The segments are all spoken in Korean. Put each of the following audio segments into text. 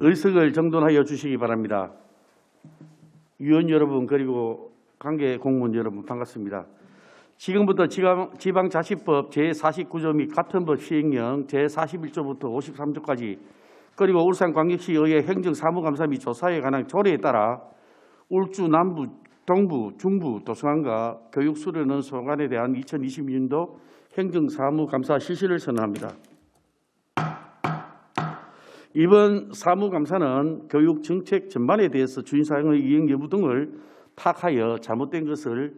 의석을 정돈하여 주시기 바랍니다. 위원 여러분 그리고 관계 공무원 여러분 반갑습니다. 지금부터 지방자치법 제49조 및 같은 법 시행령 제41조부터 53조까지 그리고 울산광역시의회 행정사무감사 및 조사에 관한 조례에 따라 울주 남부, 동부, 중부 도서관과 교육수련원 소관에 대한 2022년도 행정사무감사 실시를 선언합니다. 이번 사무감사는 교육정책 전반에 대해서 주인사항의 이행 여부 등을 파악하여 잘못된 것을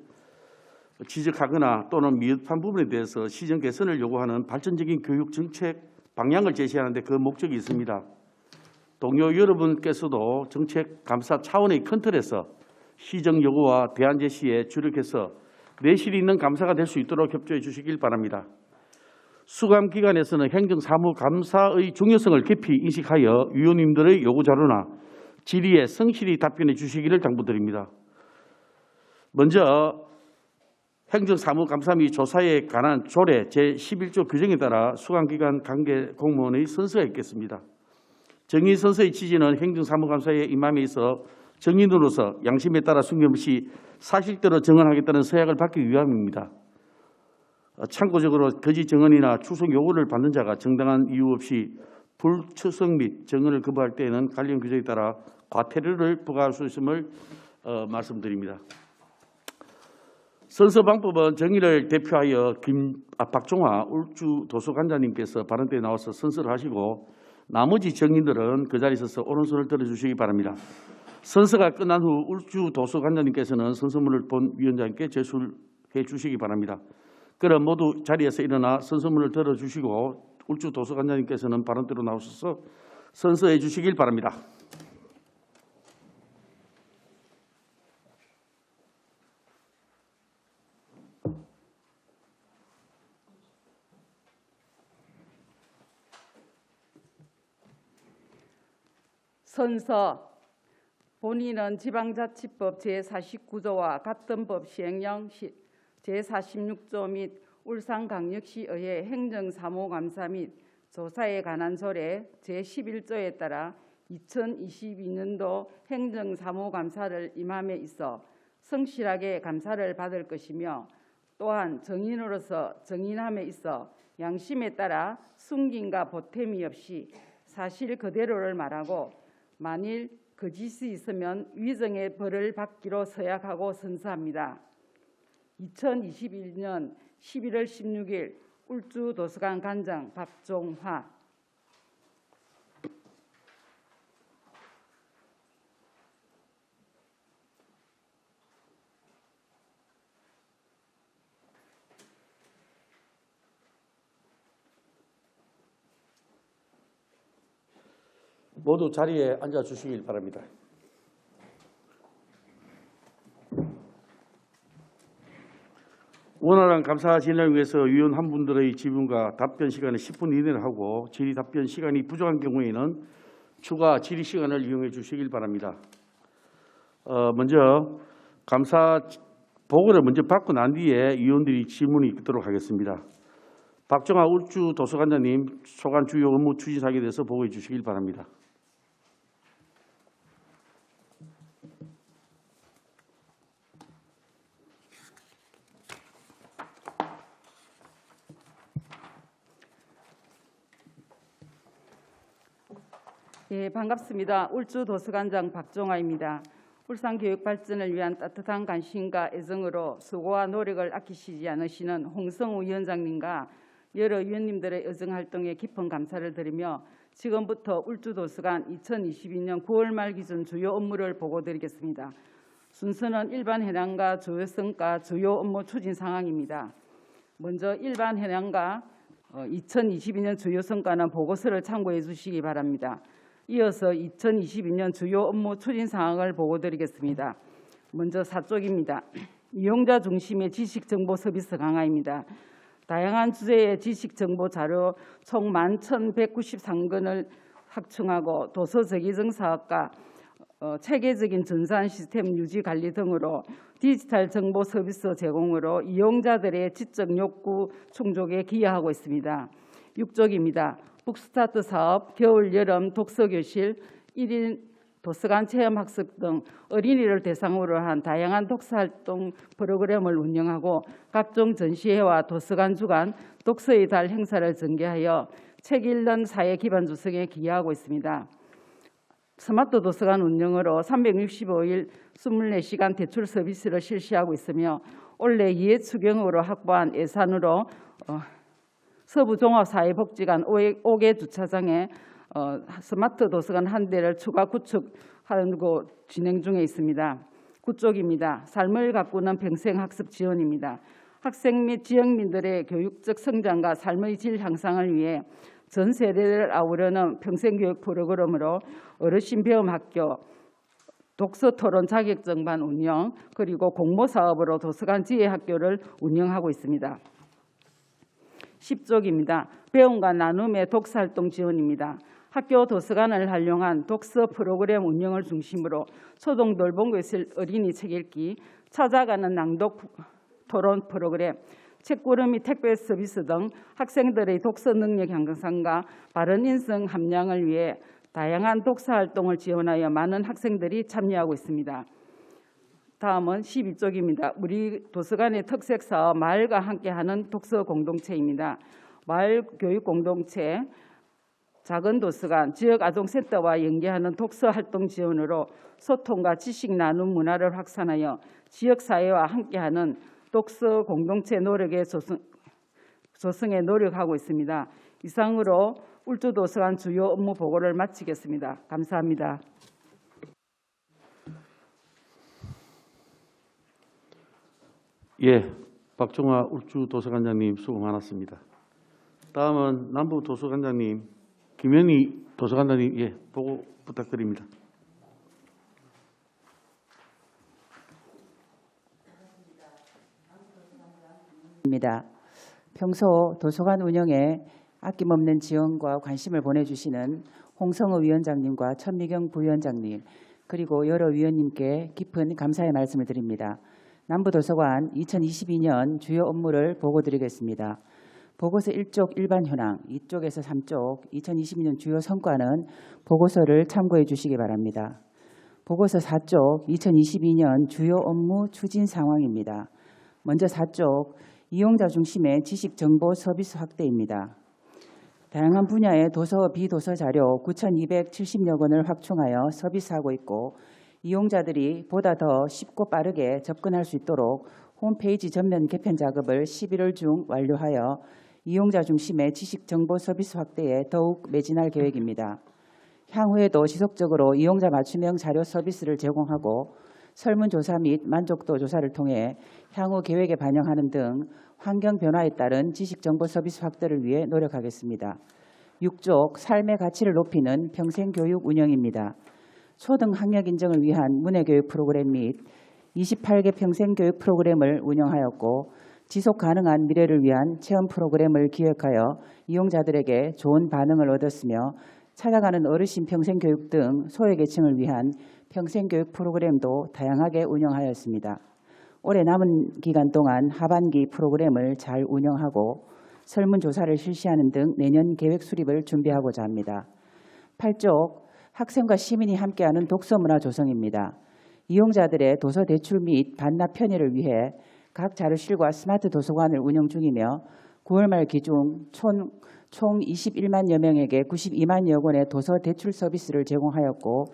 지적하거나 또는 미흡한 부분에 대해서 시정 개선을 요구하는 발전적인 교육정책 방향을 제시하는 데 그 목적이 있습니다. 동료 여러분께서도 정책 감사 차원의 큰 틀에서 시정 요구와 대안 제시에 주력해서 내실 있는 감사가 될 수 있도록 협조해 주시길 바랍니다. 수감 기관에서는 행정사무감사의 중요성을 깊이 인식하여 위원님들의 요구자료나 질의에 성실히 답변해 주시기를 당부드립니다. 먼저 행정사무감사 및 조사에 관한 조례 제11조 규정에 따라 수감기관 관계 공무원의 선서가 있겠습니다. 정의 선서의 취지는 행정사무감사에 임함에 있어 정인으로서 양심에 따라 숨김없이 사실대로 정언하겠다는 서약을 받기 위함입니다. 참고적으로 거짓 정언이나 추석 요구를 받는 자가 정당한 이유 없이 불추석 및 정언을 거부할 때에는 관련 규정에 따라 과태료를 부과할 수 있음을 말씀드립니다. 선서 방법은 정의를 대표하여 박종화 울주 도서관장님께서 발언 때 나와서 선서를 하시고 나머지 정인들은 그 자리에 서서 오른손을 들어주시기 바랍니다. 선서가 끝난 후 울주 도서관장님께서는 선서문을 본 위원장께 제출해 주시기 바랍니다. 그럼 모두 자리에서 일어나 선서문을 들어주시고 울주 도서관장님께서는 발언대로 나오셔서 선서해 주시길 바랍니다. 선서. 본인은 지방자치법 제49조와 같은 법 시행령 제46조 및 울산광역시의회 행정사무감사 및 조사에 관한 조례 제11조에 따라 2022년도 행정사무감사를 임함에 있어 성실하게 감사를 받을 것이며 또한 정인으로서 정인함에 있어 양심에 따라 숨김과 보탬이 없이 사실 그대로를 말하고 만일 거짓이 있으면 위정의 벌을 받기로 서약하고 선서합니다. 2021년 11월 16일 울주 도서관 관장 박종화. 모두 자리에 앉아 주시길 바랍니다. 원활한 감사 진행을 위해서 위원 한 분들의 질문과 답변 시간을 10분 이내로 하고 질의 답변 시간이 부족한 경우에는 추가 질의 시간을 이용해 주시길 바랍니다. 먼저 감사 보고를 먼저 받고 난 뒤에 위원들이 질문이 있도록 하겠습니다. 박종화 울주 도서관장님 소관 주요 업무 추진 사항에 대해서 보고해 주시길 바랍니다. 예, 반갑습니다. 울주 도서관장 박종화입니다. 울산 교육 발전을 위한 따뜻한 관심과 애정으로 수고와 노력을 아끼시지 않으시는 홍성우 위원장님과 여러 위원님들의 의정 활동에 깊은 감사를 드리며 지금부터 울주 도서관 2022년 9월 말 기준 주요 업무를 보고드리겠습니다. 순서는 일반 현황과 조효성과 주요 업무 추진 상황입니다. 먼저 일반 현황과 2022년 주요 성과는 보고서를 참고해 주시기 바랍니다. 이어서 2022년 주요 업무 추진 사항을 보고드리겠습니다. 먼저 4쪽입니다. 이용자 중심의 지식정보 서비스 강화입니다. 다양한 주제의 지식정보 자료 총 11,193건을 확충하고 도서 재개정 사업과 체계적인 전산 시스템 유지 관리 등으로 디지털 정보 서비스 제공으로 이용자들의 지적 욕구 충족에 기여하고 있습니다. 6쪽입니다. 북스타트 사업, 겨울, 여름 독서교실, 1인 도서관 체험학습 등 어린이를 대상으로 한 다양한 독서활동 프로그램을 운영하고 각종 전시회와 도서관 주간 독서의 달 행사를 전개하여 책 읽는 사회 기반 조성에 기여하고 있습니다. 스마트 도서관 운영으로 365일 24시간 대출 서비스를 실시하고 있으며 올해 이해 추경으로 확보한 예산으로 서부종합사회복지관 5개 주차장에 스마트 도서관 1대를 추가 구축하고 진행 중에 있습니다. 9쪽입니다. 삶을 가꾸는 평생학습 지원입니다. 학생 및 지역민들의 교육적 성장과 삶의 질 향상을 위해 전 세대를 아우르는 평생교육 프로그램으로 어르신 배움학교, 독서토론 자격증반 운영, 그리고 공모사업으로 도서관 지혜학교를 운영하고 있습니다. 10쪽입니다. 배움과 나눔의 독서활동 지원입니다. 학교 도서관을 활용한 독서 프로그램 운영을 중심으로 초등 돌봄교실 어린이 책 읽기, 찾아가는 낭독 토론 프로그램, 책구름이 택배 서비스 등 학생들의 독서 능력 향상과 바른 인성 함량을 위해 다양한 독서 활동을 지원하여 많은 학생들이 참여하고 있습니다. 다음은 12쪽입니다. 우리 도서관의 특색 사업 마을과 함께하는 독서 공동체입니다. 마을 교육 공동체, 작은 도서관, 지역 아동센터와 연계하는 독서 활동 지원으로 소통과 지식 나눔 문화를 확산하여 지역 사회와 함께하는 독서 공동체 노력의 조성에 노력하고 있습니다. 이상으로 울주도서관 주요 업무 보고를 마치겠습니다. 감사합니다. 예, 박종화 울주도서관장님 수고 많았습니다. 다음은 남부도서관장님, 김현희 도서관장님, 예, 보고 부탁드립니다. 평소 도서관 운영에 아낌없는 지원과 관심을 보내주시는 홍성우 위원장님과 천미경 부위원장님 그리고 여러 위원님께 깊은 감사의 말씀을 드립니다. 남부도서관 2022년 주요 업무를 보고드리겠습니다. 보고서 1쪽 일반 현황, 2쪽에서 3쪽 2022년 주요 성과는 보고서를 참고해 주시기 바랍니다. 보고서 4쪽 2022년 주요 업무 추진 상황입니다. 먼저 4쪽 이용자 중심의 지식 정보 서비스 확대입니다. 다양한 분야의 도서, 비도서 자료 9,270여 건을 확충하여 서비스하고 있고 이용자들이 보다 더 쉽고 빠르게 접근할 수 있도록 홈페이지 전면 개편 작업을 11월 중 완료하여 이용자 중심의 지식 정보 서비스 확대에 더욱 매진할 계획입니다. 향후에도 지속적으로 이용자 맞춤형 자료 서비스를 제공하고 설문조사 및 만족도 조사를 통해 향후 계획에 반영하는 등 환경 변화에 따른 지식정보 서비스 확대를 위해 노력하겠습니다. 6쪽 삶의 가치를 높이는 평생교육 운영입니다. 초등 학력 인정을 위한 문해교육 프로그램 및 28개 평생교육 프로그램을 운영하였고 지속 가능한 미래를 위한 체험 프로그램을 기획하여 이용자들에게 좋은 반응을 얻었으며 찾아가는 어르신 평생교육 등 소외계층을 위한 평생교육 프로그램도 다양하게 운영하였습니다. 올해 남은 기간 동안 하반기 프로그램을 잘 운영하고 설문조사를 실시하는 등 내년 계획 수립을 준비하고자 합니다. 8쪽 학생과 시민이 함께하는 독서문화 조성입니다. 이용자들의 도서 대출 및 반납 편의를 위해 각 자료실과 스마트 도서관을 운영 중이며 9월 말 기준 총 21만여 명에게 92만여 권의 도서 대출 서비스를 제공하였고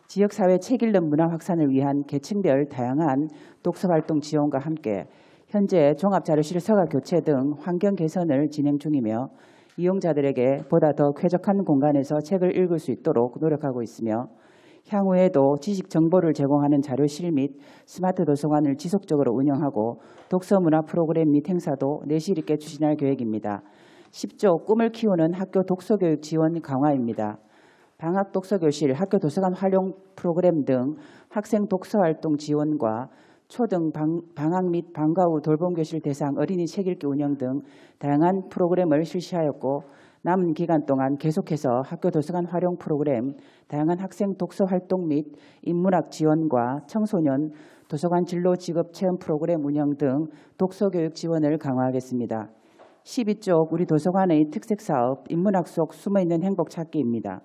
지역사회 책 읽는 문화 확산을 위한 계층별 다양한 독서활동 지원과 함께 현재 종합자료실 서가 교체 등 환경 개선을 진행 중이며 이용자들에게 보다 더 쾌적한 공간에서 책을 읽을 수 있도록 노력하고 있으며 향후에도 지식 정보를 제공하는 자료실 및 스마트 도서관을 지속적으로 운영하고 독서문화 프로그램 및 행사도 내실 있게 추진할 계획입니다. 10조 꿈을 키우는 학교 독서교육 지원 강화입니다. 방학 독서교실, 학교 도서관 활용 프로그램 등 학생 독서활동 지원과 초등 방학 및 방과 후 돌봄교실 대상 어린이 책 읽기 운영 등 다양한 프로그램을 실시하였고 남은 기간 동안 계속해서 학교 도서관 활용 프로그램, 다양한 학생 독서 활동 및 인문학 지원과 청소년 도서관 진로 직업 체험 프로그램 운영 등 독서교육 지원을 강화하겠습니다. 12쪽 우리 도서관의 특색 사업 인문학 속 숨어있는 행복 찾기입니다.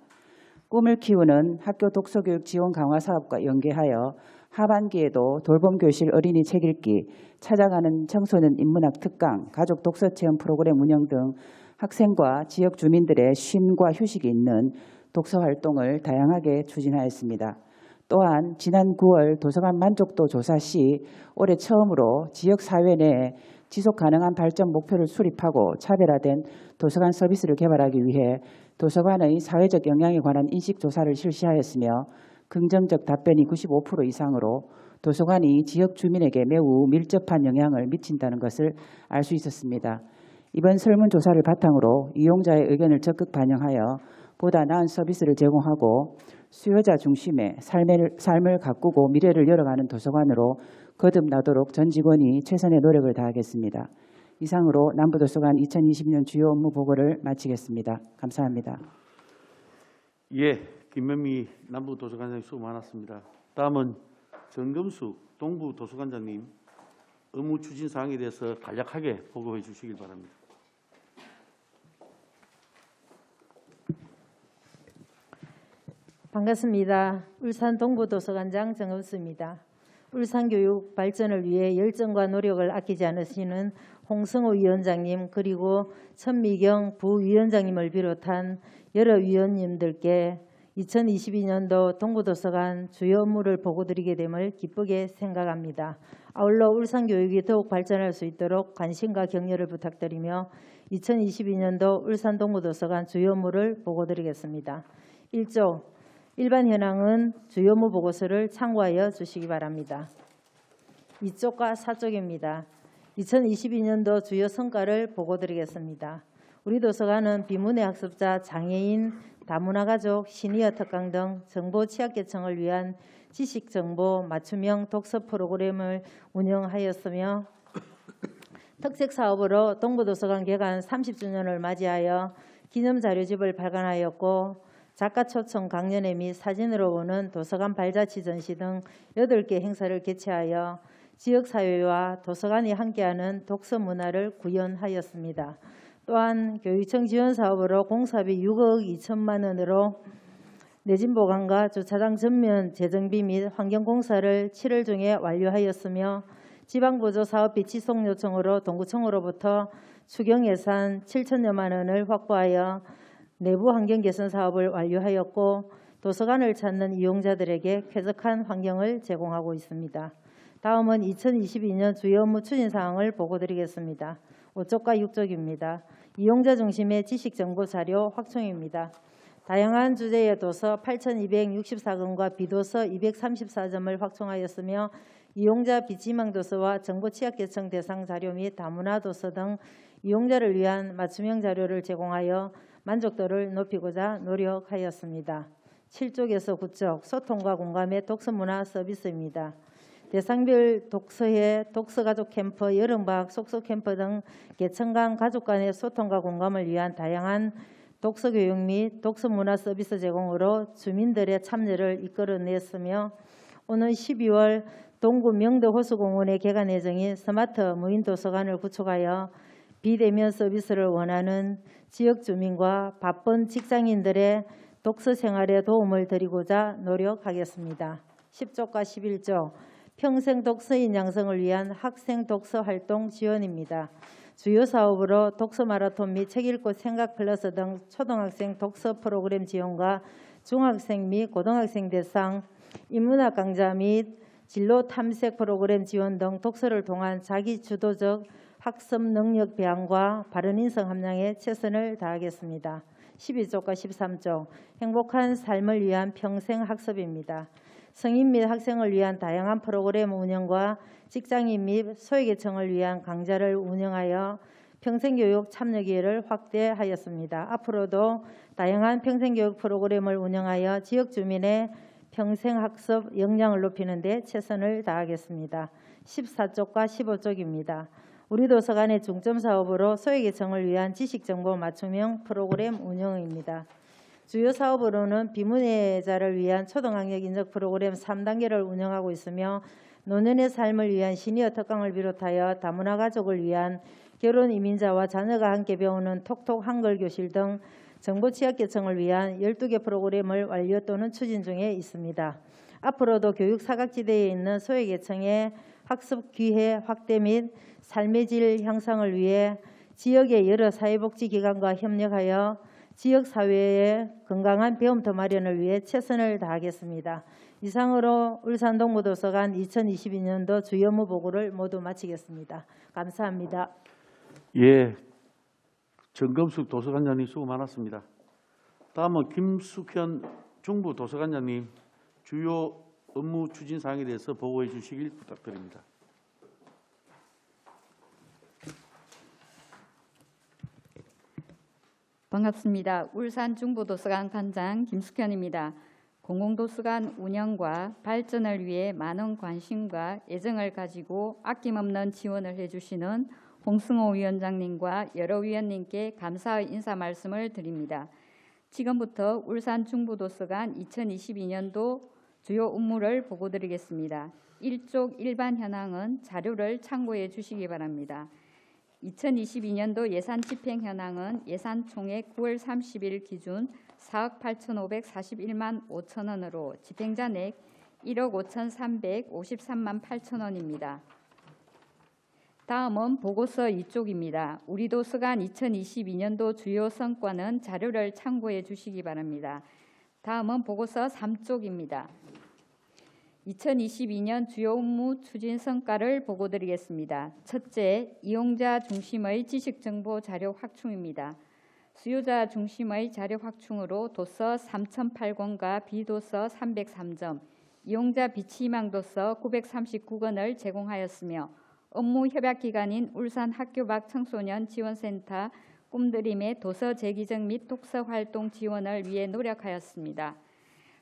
꿈을 키우는 학교 독서교육 지원 강화 사업과 연계하여 하반기에도 돌봄교실 어린이 책 읽기, 찾아가는 청소년 인문학 특강, 가족 독서 체험 프로그램 운영 등 학생과 지역 주민들의 쉼과 휴식이 있는 독서 활동을 다양하게 추진하였습니다. 또한 지난 9월 도서관 만족도 조사 시 올해 처음으로 지역사회 내에 지속가능한 발전 목표를 수립하고 차별화된 도서관 서비스를 개발하기 위해 도서관의 사회적 영향에 관한 인식조사를 실시하였으며 긍정적 답변이 95% 이상으로 도서관이 지역 주민에게 매우 밀접한 영향을 미친다는 것을 알 수 있었습니다. 이번 설문조사를 바탕으로 이용자의 의견을 적극 반영하여 보다 나은 서비스를 제공하고 수요자 중심의 삶을 가꾸고 미래를 열어가는 도서관으로 거듭나도록 전 직원이 최선의 노력을 다하겠습니다. 이상으로 남부도서관 2020년 주요 업무 보고를 마치겠습니다. 감사합니다. 예, 김현미 남부도서관장님 수고 많았습니다. 다음은 정금숙 동부도서관장님 업무 추진 사항에 대해서 간략하게 보고해 주시길 바랍니다. 반갑습니다. 울산 동부도서관장 정읍수입니다. 울산 교육 발전을 위해 열정과 노력을 아끼지 않으시는 홍성호 위원장님 그리고 천미경 부위원장님을 비롯한 여러 위원님들께 2022년도 동부도서관 주요 업무를 보고드리게 됨을 기쁘게 생각합니다. 아울러 울산 교육이 더욱 발전할 수 있도록 관심과 격려를 부탁드리며 2022년도 울산 동부도서관 주요 업무를 보고드리겠습니다. 1조 일반 현황은 주요 업무 보고서를 참고하여 주시기 바랍니다. 2쪽과 4쪽입니다. 2022년도 주요 성과를 보고드리겠습니다. 우리 도서관은 비문의 학습자, 장애인, 다문화 가족, 시니어 특강 등 정보 취약계층을 위한 지식정보 맞춤형 독서 프로그램을 운영하였으며 특색사업으로 동부도서관 개관 30주년을 맞이하여 기념자료집을 발간하였고 작가 초청 강연회 및 사진으로 보는 도서관 발자취 전시 등 8개 행사를 개최하여 지역사회와 도서관이 함께하는 독서 문화를 구현하였습니다. 또한 교육청 지원사업으로 공사비 6억 2천만 원으로 내진보강과 주차장 전면 재정비 및 환경공사를 7월 중에 완료하였으며 지방보조 사업비 지속 요청으로 동구청으로부터 추경 예산 7천여만 원을 확보하여 내부 환경 개선 사업을 완료하였고 도서관을 찾는 이용자들에게 쾌적한 환경을 제공하고 있습니다. 다음은 2022년 주요 업무 추진 사항을 보고드리겠습니다. 5쪽과 6쪽입니다. 이용자 중심의 지식정보 자료 확충입니다. 다양한 주제의 도서 8,264권과 비도서 234점을 확충하였으며 이용자 비지망 도서와 정보 취약계층 대상 자료 및 다문화 도서 등 이용자를 위한 맞춤형 자료를 제공하여 만족도를 높이고자 노력하였습니다. 7쪽에서 9쪽 소통과 공감의 독서문화 서비스입니다. 대상별 독서회, 독서가족 캠프, 여름방학 속속 캠프 등 계층 간 가족 간의 소통과 공감을 위한 다양한 독서교육 및 독서문화 서비스 제공으로 주민들의 참여를 이끌어냈으며 오는 12월 동구 명도호수공원의 개관 예정인 스마트 무인도서관을 구축하여 비대면 서비스를 원하는 지역 주민과 바쁜 직장인들의 독서 생활에 도움을 드리고자 노력하겠습니다. 10쪽과 11쪽 평생 독서인 양성을 위한 학생 독서 활동 지원입니다. 주요 사업으로 독서 마라톤 및 책 읽고 생각 플러스 등 초등학생 독서 프로그램 지원과 중학생 및 고등학생 대상 인문학 강좌 및 진로 탐색 프로그램 지원 등 독서를 통한 자기 주도적 학습 능력 배양과 바른 인성 함량에 최선을 다하겠습니다. 12쪽과 13쪽 행복한 삶을 위한 평생 학습입니다. 성인 및 학생을 위한 다양한 프로그램 운영과 직장인 및 소외계층을 위한 강좌를 운영하여 평생교육 참여 기회를 확대하였습니다. 앞으로도 다양한 평생교육 프로그램을 운영하여 지역 주민의 평생학습 역량을 높이는 데 최선을 다하겠습니다. 14쪽과 15쪽입니다. 우리 도서관의 중점 사업으로 소외계층을 위한 지식정보 맞춤형 프로그램 운영입니다. 주요 사업으로는 비문예자를 위한 초등학력 인적 프로그램 3단계를 운영하고 있으며 노년의 삶을 위한 시니어 특강을 비롯하여 다문화 가족을 위한 결혼 이민자와 자녀가 함께 배우는 톡톡 한글 교실 등 정보 취약 계층을 위한 12개 프로그램을 완료 또는 추진 중에 있습니다. 앞으로도 교육 사각지대에 있는 소외계층의 학습 기회 확대 및 삶의 질 향상을 위해 지역의 여러 사회복지기관과 협력하여 지역사회의 건강한 배움터 마련을 위해 최선을 다하겠습니다. 이상으로 울산동부도서관 2022년도 주요 업무 보고를 모두 마치겠습니다. 감사합니다. 예, 정금숙 도서관장님 수고 많았습니다. 다음은 김숙현 중부도서관장님 주요 업무 추진 사항에 대해서 보고해 주시길 부탁드립니다. 반갑습니다. 울산 중부도서관 관장 김숙현입니다. 공공도서관 운영과 발전을 위해 많은 관심과 애정을 가지고 아낌없는 지원을 해주시는 홍승호 위원장님과 여러 위원님께 감사의 인사 말씀을 드립니다. 지금부터 울산 중부도서관 2022년도 주요 업무를 보고드리겠습니다. 1쪽 일반 현황은 자료를 참고해 주시기 바랍니다. 2022년도 예산 집행 현황은 예산 총액 9월 30일 기준 4억 8,541만 5천 원으로 집행잔액 1억 5,353만 8천 원입니다. 다음은 보고서 2쪽입니다. 우리 도서관 2022년도 주요 성과는 자료를 참고해 주시기 바랍니다. 다음은 보고서 3쪽입니다. 2022년 주요 업무 추진 성과를 보고드리겠습니다. 첫째, 이용자 중심의 지식정보 자료 확충입니다. 수요자 중심의 자료 확충으로 도서 3,008권과 비도서 303점, 이용자 비치망 도서 939권을 제공하였으며 업무 협약기관인 울산 학교 밖 청소년 지원센터 꿈드림의 도서 재기증 및 독서 활동 지원을 위해 노력하였습니다.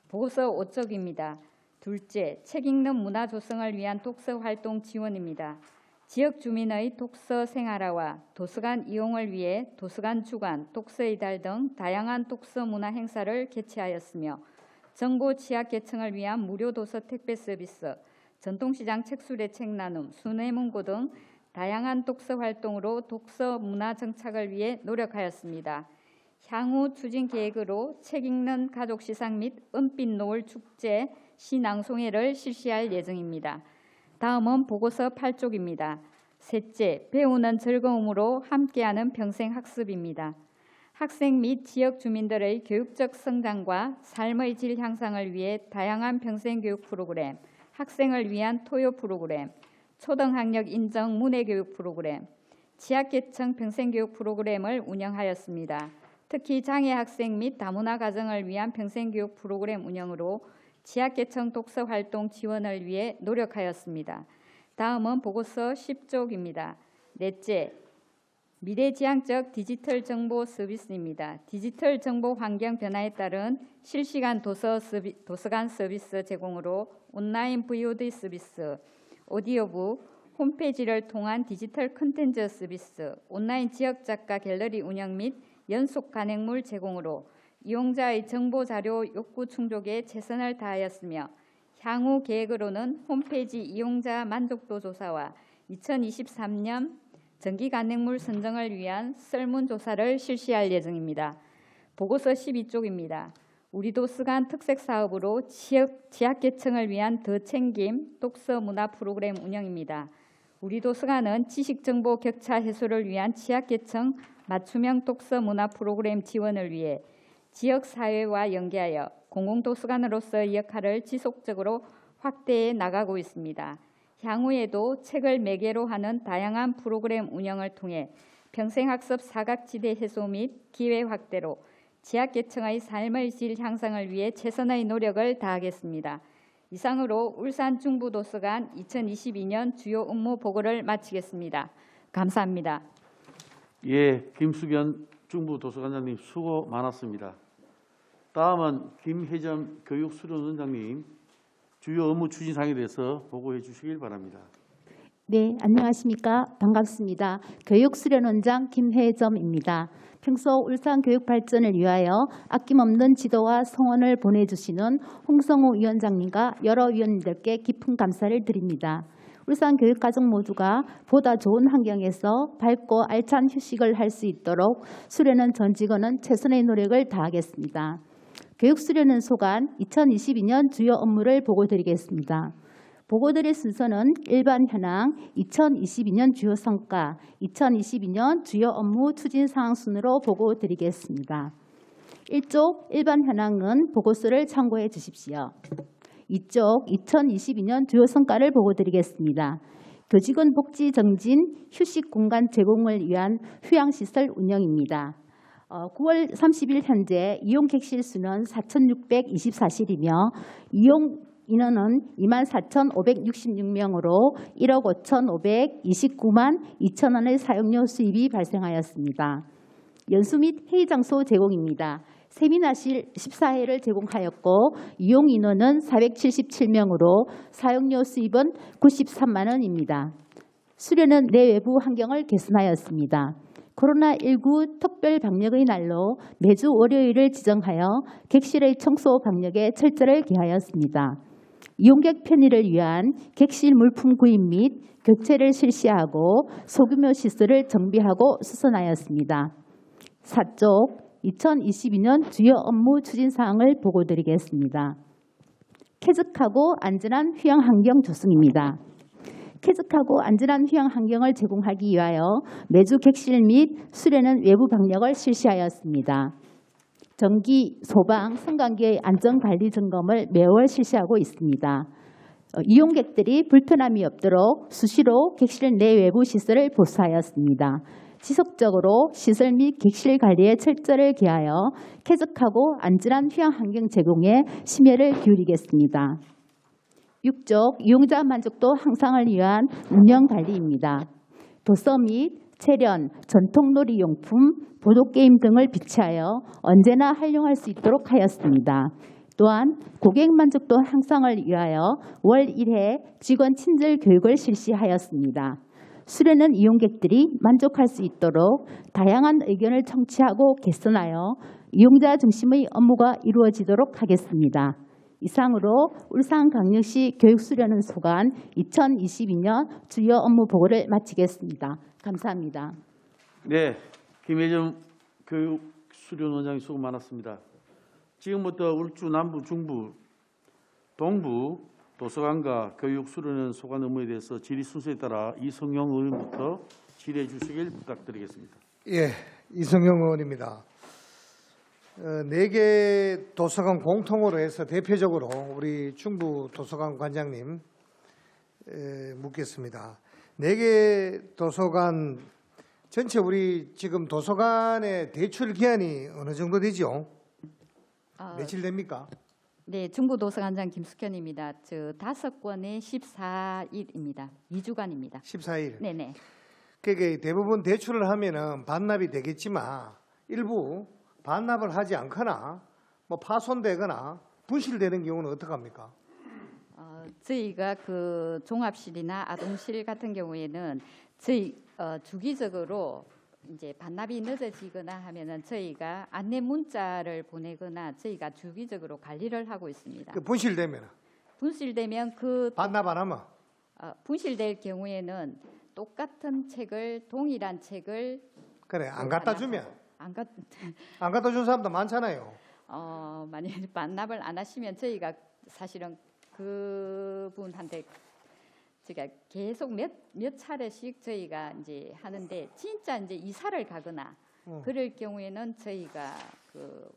보고서 5쪽입니다. 둘째, 책 읽는 문화 조성을 위한 독서 활동 지원입니다. 지역 주민의 독서 생활화와 도서관 이용을 위해 도서관 주간, 독서의 달 등 다양한 독서 문화 행사를 개최하였으며 정보 취약 계층을 위한 무료 도서 택배 서비스, 전통시장 책수레 책 나눔, 순회문고 등 다양한 독서 활동으로 독서 문화 정착을 위해 노력하였습니다. 향후 추진 계획으로 책 읽는 가족 시상 및 은빛 노을 축제 시낭송회를 실시할 예정입니다. 다음은 보고서 8쪽입니다. 셋째, 배우는 즐거움으로 함께하는 평생학습입니다. 학생 및 지역 주민들의 교육적 성장과 삶의 질 향상을 위해 다양한 평생교육 프로그램, 학생을 위한 토요 프로그램, 초등학력 인정 문해교육 프로그램, 취약계층 평생교육 프로그램을 운영하였습니다. 특히 장애 학생 및 다문화 가정을 위한 평생교육 프로그램 운영으로 취약계층 독서 활동 지원을 위해 노력하였습니다. 다음은 보고서 10쪽입니다. 넷째, 미래지향적 디지털 정보 서비스입니다. 디지털 정보 환경 변화에 따른 실시간 도서관 서비스 제공으로 온라인 VOD 서비스, 오디오북, 홈페이지를 통한 디지털 콘텐츠 서비스, 온라인 지역 작가 갤러리 운영 및 연속 간행물 제공으로 이용자의 정보 자료 욕구 충족에 최선을 다하였으며 향후 계획으로는 홈페이지 이용자 만족도 조사와 2023년 정기 간행물 선정을 위한 설문조사를 실시할 예정입니다. 보고서 12쪽입니다. 우리 도서관 특색 사업으로 취약계층을 위한 더 챙김 독서 문화 프로그램 운영입니다. 우리 도서관은 지식정보 격차 해소를 위한 취약계층 맞춤형 독서 문화 프로그램 지원을 위해 지역사회와 연계하여 공공도서관으로서의 역할을 지속적으로 확대해 나가고 있습니다. 향후에도 책을 매개로 하는 다양한 프로그램 운영을 통해 평생학습 사각지대 해소 및 기회 확대로 취약계층의 삶의 질 향상을 위해 최선의 노력을 다하겠습니다. 이상으로 울산 중부도서관 2022년 주요 업무 보고를 마치겠습니다. 감사합니다. 예, 김숙현 중부도서관장님 수고 많았습니다. 다음은 김혜점 교육수련원장님 주요 업무 추진 사항에 대해서 보고해 주시길 바랍니다. 네, 안녕하십니까. 반갑습니다. 교육수련원장 김혜점입니다. 평소 울산 교육 발전을 위하여 아낌없는 지도와 성원을 보내주시는 홍성우 위원장님과 여러 위원님들께 깊은 감사를 드립니다. 울산 교육가족 모두가 보다 좋은 환경에서 밝고 알찬 휴식을 할 수 있도록 수련원 전 직원은 최선의 노력을 다하겠습니다. 교육수련원 소관 2022년 주요 업무를 보고드리겠습니다. 보고드릴 순서는 일반 현황, 2022년 주요 성과, 2022년 주요 업무 추진 사항 순으로 보고드리겠습니다. 1쪽 일반 현황은 보고서를 참고해 주십시오. 2쪽 2022년 주요 성과를 보고드리겠습니다. 교직원 복지 정진, 휴식 공간 제공을 위한 휴양시설 운영입니다. 9월 30일 현재 이용 객실 수는 4,624실이며 이용 인원은 24,566명으로 1억 5,529만 2천 원의 사용료 수입이 발생하였습니다. 연수 및 회의 장소 제공입니다. 세미나실 14회를 제공하였고 이용 인원은 477명으로 사용료 수입은 93만 원입니다. 수련원 내외부 환경을 개선하였습니다. 코로나19 특별 방역의 날로 매주 월요일을 지정하여 객실의 청소 방역에 철저를 기하였습니다. 이용객 편의를 위한 객실 물품 구입 및 교체를 실시하고 소규모 시설을 정비하고 수선하였습니다. 4쪽 2022년 주요 업무 추진 사항을 보고드리겠습니다. 쾌적하고 안전한 휴양 환경 조성입니다. 쾌적하고 안전한 휴양 환경을 제공하기 위하여 매주 객실 및 수련원 외부 방역을 실시하였습니다. 전기, 소방, 성관계의 안전관리 점검을 매월 실시하고 있습니다. 이용객들이 불편함이 없도록 수시로 객실 내 외부 시설을 보수하였습니다. 지속적으로 시설 및 객실 관리에 철저를 기하여 쾌적하고 안전한 휴양 환경 제공에 심혈을 기울이겠습니다. 6쪽 이용자 만족도 향상을 위한 운영 관리입니다. 도서 및 체련, 전통놀이용품, 보드게임 등을 비치하여 언제나 활용할 수 있도록 하였습니다. 또한 고객 만족도 향상을 위하여 월 1회 직원 친절 교육을 실시하였습니다. 수련원 이용객들이 만족할 수 있도록 다양한 의견을 청취하고 개선하여 이용자 중심의 업무가 이루어지도록 하겠습니다. 이상으로 울산광역시 교육수련원 소관 2022년 주요 업무 보고를 마치겠습니다. 감사합니다. 네, 김혜정 교육수련원장이 수고 많았습니다. 지금부터 울주 남부, 중부, 동부 도서관과 교육수련원 소관 업무에 대해서 질의 순서에 따라 이성용 의원부터 질의해 주시길 부탁드리겠습니다. 예, 이성용 의원입니다. 4개 도서관 공통으로 해서 대표적으로 우리 중부 도서관 관장님 묻겠습니다. 4개 도서관 전체 우리 지금 도서관의 대출 기한이 어느 정도 되죠? 며칠 됩니까? 네, 중부도서관장 김숙현입니다. 5건에 14일입니다. 2주간입니다. 14일. 네네. 그게 대부분 대출을 하면은 반납이 되겠지만 일부 반납을 하지 않거나 뭐 파손되거나 분실되는 경우는 어떡합니까? 저희가 그 종합실이나 아동실 같은 경우에는 저희 주기적으로 이제 반납이 늦어지거나 하면은 저희가 안내 문자를 보내거나 저희가 주기적으로 관리를 하고 있습니다. 그 분실되면 분실되면 그 반납 안 하면 분실될 경우에는 똑같은 책을 동일한 책을 그래 안 갖다 주면 안 갖다 준 사람도 많잖아요. 만약에 반납을 안 하시면 저희가 사실은 그분한테 제가 계속 몇 차례씩 저희가 이제 하는데 진짜 이제 이사를 가거나 그럴 경우에는 저희가 그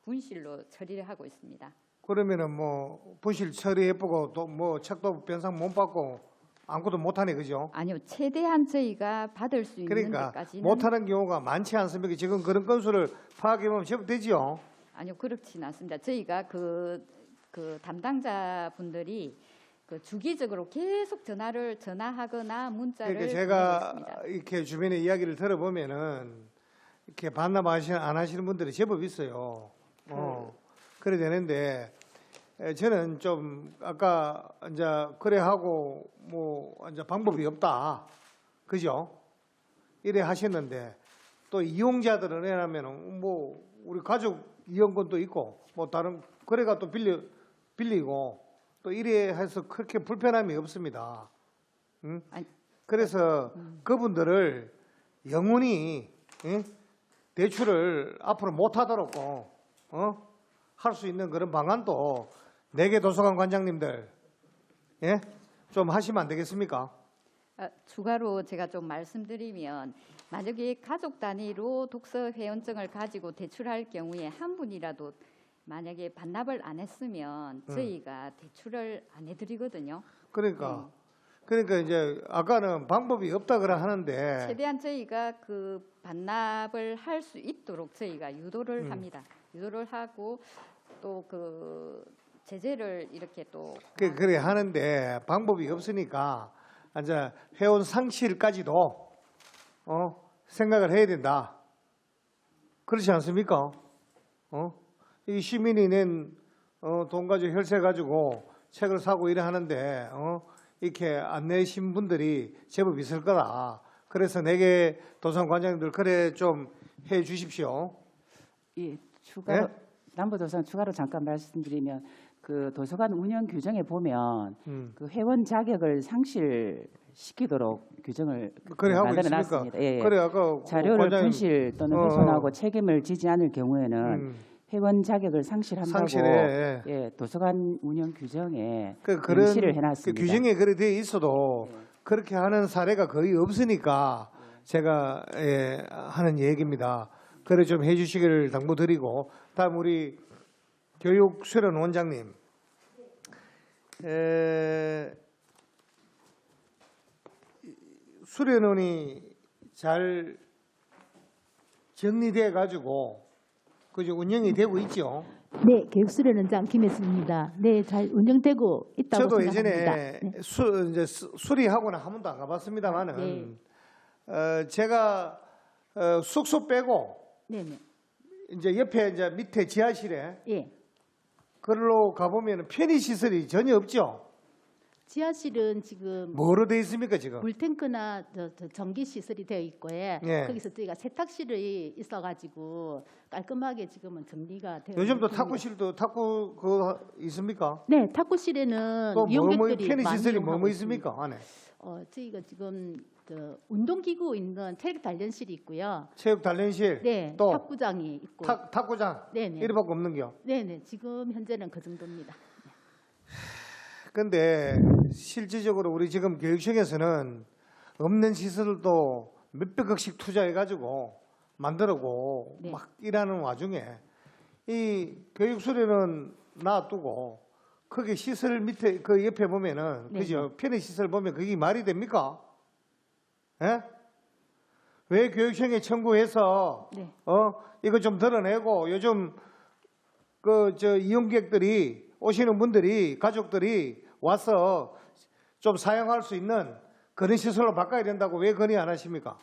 분실로 처리를 하고 있습니다. 그러면은 뭐 분실 처리해보고 또 뭐 책도 변상 못 받고 아무것도 못하네 그죠? 아니요, 최대한 저희가 받을 수 있는 그러니까 데까지는 못하는 경우가 많지 않습니까? 지금 그런 건수를 파악해보면 제법 되지요. 아니요, 그렇지는 않습니다. 저희가 그 담당자분들이 그 주기적으로 계속 전화하거나 문자를 그러니까 제가 보내고 있습니다. 이렇게 주변에 이야기를 들어보면은 이렇게 반납 안 하시는 분들이 제법 있어요. 그래 되는데 저는 좀 아까 이제 그래 하고 뭐 이제 방법이 없다, 그죠? 이래 하셨는데 또 이용자들은 왜냐하면은 뭐 우리 가족 이용권도 있고 뭐 다른 거래가 또 빌리고 또 이래 해서 그렇게 불편함이 없습니다. 응? 아니, 그래서 그분들을 영원히 대출을 앞으로 못하도록 할 수 있는 그런 방안도 내개 도서관 관장님들 좀 하시면 안 되겠습니까? 추가로 제가 좀 말씀드리면 만약에 가족 단위로 독서 회원증을 가지고 대출할 경우에 한 분이라도 만약에 반납을 안 했으면 저희가 대출을 안 해드리거든요. 그러니까 이제 아까는 방법이 없다 그래 하는데 최대한 저희가 그 반납을 할 수 있도록 저희가 유도를 합니다. 유도를 하고 또 그 제재를 이렇게 또 그래 하는데 방법이 없으니까 이제 회원 상실까지도 생각을 해야 된다. 그렇지 않습니까? 이 시민이 낸 돈 가지고 혈세 가지고 책을 사고 이래 하는데 이렇게 안 내신 분들이 제법 있을 거다. 그래서 내게 도서관 관장님들 그래 좀 해 주십시오. 예, 추가로 네? 남부도서관 추가로 잠깐 말씀드리면 그 도서관 운영 규정에 보면 그 회원 자격을 상실시키도록 규정을 그래 하고 만들어 있습니까? 놨습니다. 예, 예. 그래 아까 자료를 관장님- 분실 또는 훼손하고 책임을 지지 않을 경우에는 회원 자격을 상실한다고 상실해. 예, 도서관 운영 규정에 그런 명시를 해놨습니다. 규정에 그래 돼 있어도 그렇게 하는 사례가 거의 없으니까 제가 하는 얘기입니다. 그래 좀 해주시기를 당부드리고 다음 우리 교육수련 원장님. 수련원이 잘 정리돼 가지고 그죠 운영이 되고 있죠. 네, 교육수련원장 김혜순입니다. 네, 잘 운영되고 있다고 저도 생각합니다. 예전에 네. 이제 수리하고는 한 번도 안 가봤습니다만은 네. 제가 숙소 빼고 네, 네. 이제 옆에 이제 밑에 지하실에 예. 그걸로 가보면 편의 시설이 전혀 없죠. 지하실은 지금 뭐로 돼 있습니까 지금? 물탱크나 전기 시설이 되어 있고요. 예. 거기서 저희가 세탁실이 있어가지고 깔끔하게 지금은 정리가 되어 요즘도 있습니다. 탁구실도 탁구 그거 있습니까? 네, 탁구실에는 또 이용객들이 편의 많이 시설이 이용하고 뭐 있습니다. 있습니까 안에? 저희가 지금 운동기구 있는 체육 단련실이 있고요. 체육 단련실 네, 또 탁구장이 있고. 탁구장 네네. 이래밖에 없는겨. 네네, 지금 현재는 그 정도입니다. 근데 실질적으로 우리 지금 교육청에서는 없는 시설도 몇백억씩 투자해가지고 만들고 네. 막 일하는 와중에 이 교육수련은 놔두고 거기 시설 밑에 그 옆에 보면은 네. 그죠 편의 시설 보면 그게 말이 됩니까? 예? 왜 교육청에 청구해서 네. 이거 좀 드러내고 요즘 그 저 이용객들이 오시는 분들이 가족들이 와서 좀 사용할 수 있는 그런 시설로 바꿔야 된다고 왜 건의 안 하십니까?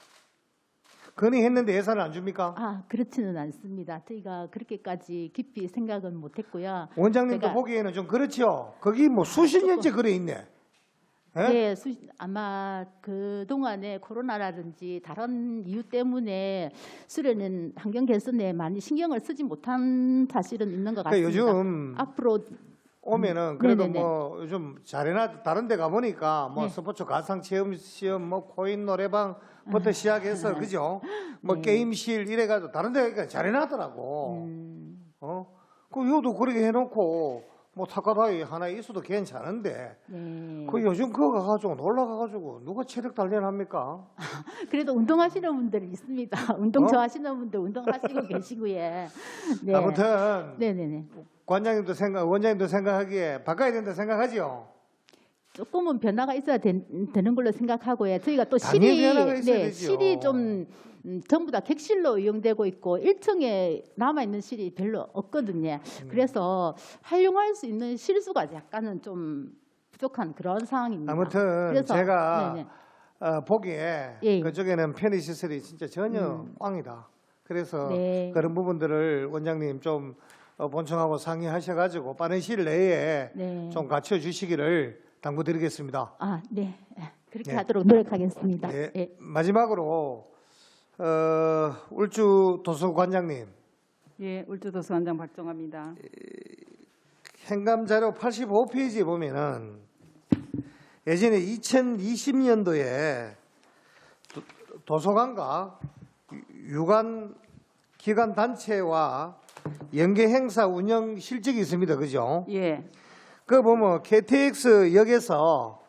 건의했는데 예산을 안 줍니까? 그렇지는 않습니다. 저희가 그렇게까지 깊이 생각은 못했고요. 원장님도 제가- 보기에는 좀 그렇죠. 거기 뭐 수십 년째 그래 있네. 예? 네, 아마 그 동안에 코로나라든지 다른 이유 때문에 수련은 환경 개선에 많이 신경을 쓰지 못한 사실은 있는 것 그러니까 같습니다. 요즘 앞으로 오면은 그래도 네네네. 뭐 요즘 잘해놔 다른 데 가보니까 뭐 네. 스포츠 가상 체험 시험 뭐 코인 노래방부터 시작해서 그죠? 뭐 네. 게임실 이래가지고 다른 데 잘해놨더라고. 그 요도 그렇게 해놓고 뭐 타카다이 하나 있어도 괜찮은데 네. 그 요즘 그거 가가지고 놀러 가가지고 누가 체력 단련합니까? 그래도 운동하시는 분들이 있습니다. 운동 어? 좋아하시는 분들 운동하시고 계시고요. 네. 아무튼 네네네. 원장님도 생각하기에 바꿔야 된다 생각하지요. 조금은 변화가 있어야 되는 걸로 생각하고요. 저희가 또 당연히 실이 변화가 있어야 되죠. 실이 좀 전부 다 객실로 이용되고 있고 1층에 남아 있는 실이 별로 없거든요. 그래서 활용할 수 있는 실수가 약간은 좀 부족한 그런 상황입니다. 아무튼 그래서, 제가 네네. 보기에 예. 그쪽에는 편의시설이 진짜 전혀 꽝이다. 그래서 네. 그런 부분들을 원장님 좀 본청하고 상의하셔가지고 빠른 시일 내에 네. 좀 갖춰주시기를 당부드리겠습니다. 네. 그렇게 네. 하도록 노력하겠습니다. 네. 예. 마지막으로 울주 도서관장님 예, 울주도서관장 박정아입니다. 생감 자료 85페이지에 보면은 예전에 2020년도에 도서관과 유관 기관 단체와 연계 행사 운영 실적이 있습니다. 그죠? 예, 그 보면 KTX 역에서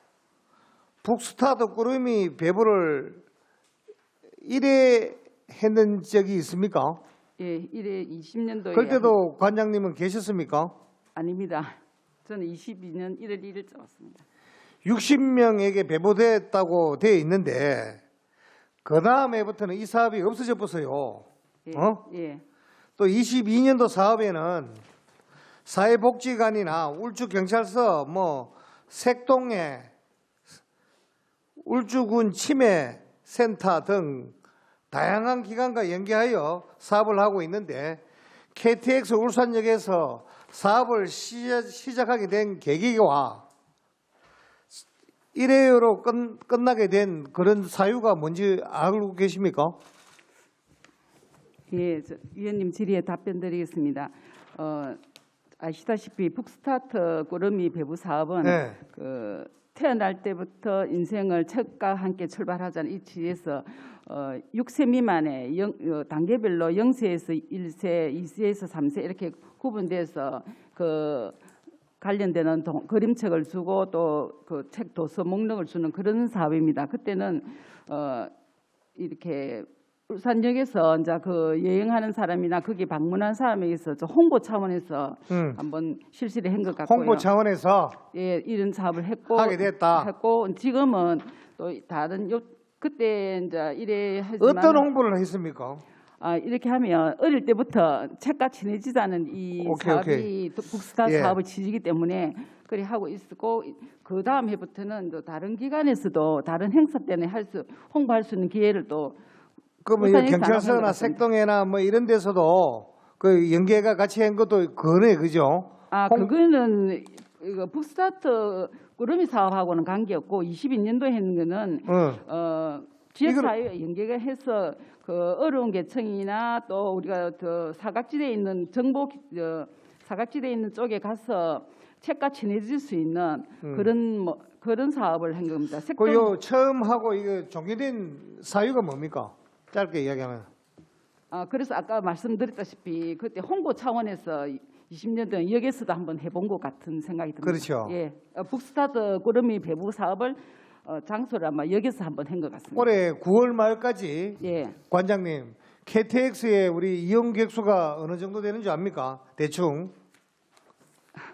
북스타드 꾸러미 배부를 1회 했는 적이 있습니까? 예, 20년도에 그때도 관장님은 계셨습니까? 아닙니다. 저는 22년 1월 1일자 왔습니다. 60명에게 배부됐다고 되어 있는데 그 다음 해부터는 이 사업이 없어져 버서요. 예, 어? 예, 또 22년도 사업에는 사회복지관이나 울주경찰서, 뭐 색동에 울주군 치매센터 등 다양한 기관과 연계하여 사업을 하고 있는데 KTX 울산역에서 사업을 시작하게 된 계기와 일회로 끝나게 된 그런 사유가 뭔지 알고 계십니까? 예, 위원님 질의에 답변 드리겠습니다. 아시다시피 북스타트 꾸러미 배부 사업은 네. 그 태어날 때부터 인생을 책과 함께 출발하자는 이 취지에서 6세 미만의 단계별로 0세에서 1세, 2세에서 3세 이렇게 구분돼서 그 관련되는 그림책을 주고 또 그 책 도서 목록을 주는 그런 사업입니다. 그때는 이렇게 울산역에서 이제 그 여행하는 사람이나 거기 방문한 사람에 의해서 저 홍보 차원에서 한번 실시를 한 것 같고요. 홍보 차원에서 예, 이런 사업을 했고 하게 됐다. 했고 지금은 또 다른 그때 이제 이래 하지만 어떤 홍보를 했습니까? 이렇게 하면 어릴 때부터 책과 친해지자는 이 오케이, 사업이 오케이. 또 북스타 예. 사업의 취지이기 때문에 그리 하고 있었고 그 다음 해부터는 또 다른 기관에서도 다른 행사 때문에 홍보할 수 있는 기회를 또 그러면 이 울산에서 경찰서나 나가는 것 색동에나 뭐 이런 데서도 그 연계가 같이 한 것도 그거네, 그죠? 그거는 이거 북스타트 꾸러미 사업하고는 관계없고 22년도에 했는 거는 지역사회에 연계가 해서 그 어려운 계층이나 또 우리가 그 사각지대에 있는 사각지대에 있는 쪽에 가서 책과 친해질 수 있는 그런 사업을 한 겁니다. 그 처음 하고 이거 종료된 사유가 뭡니까? 짧게 이야기하면. 그래서 아까 말씀드렸다시피 그때 홍보 차원에서 20년도 역에서도 한번 해본 것 같은 생각이 듭니다. 그렇죠. 예, 북스타트 꾸러미 배부 사업을 장소를 아마 여기서 한번 한 것 같습니다. 올해 9월 말까지 예, 관장님 KTX의 우리 이용 객수가 어느 정도 되는 줄 압니까? 대충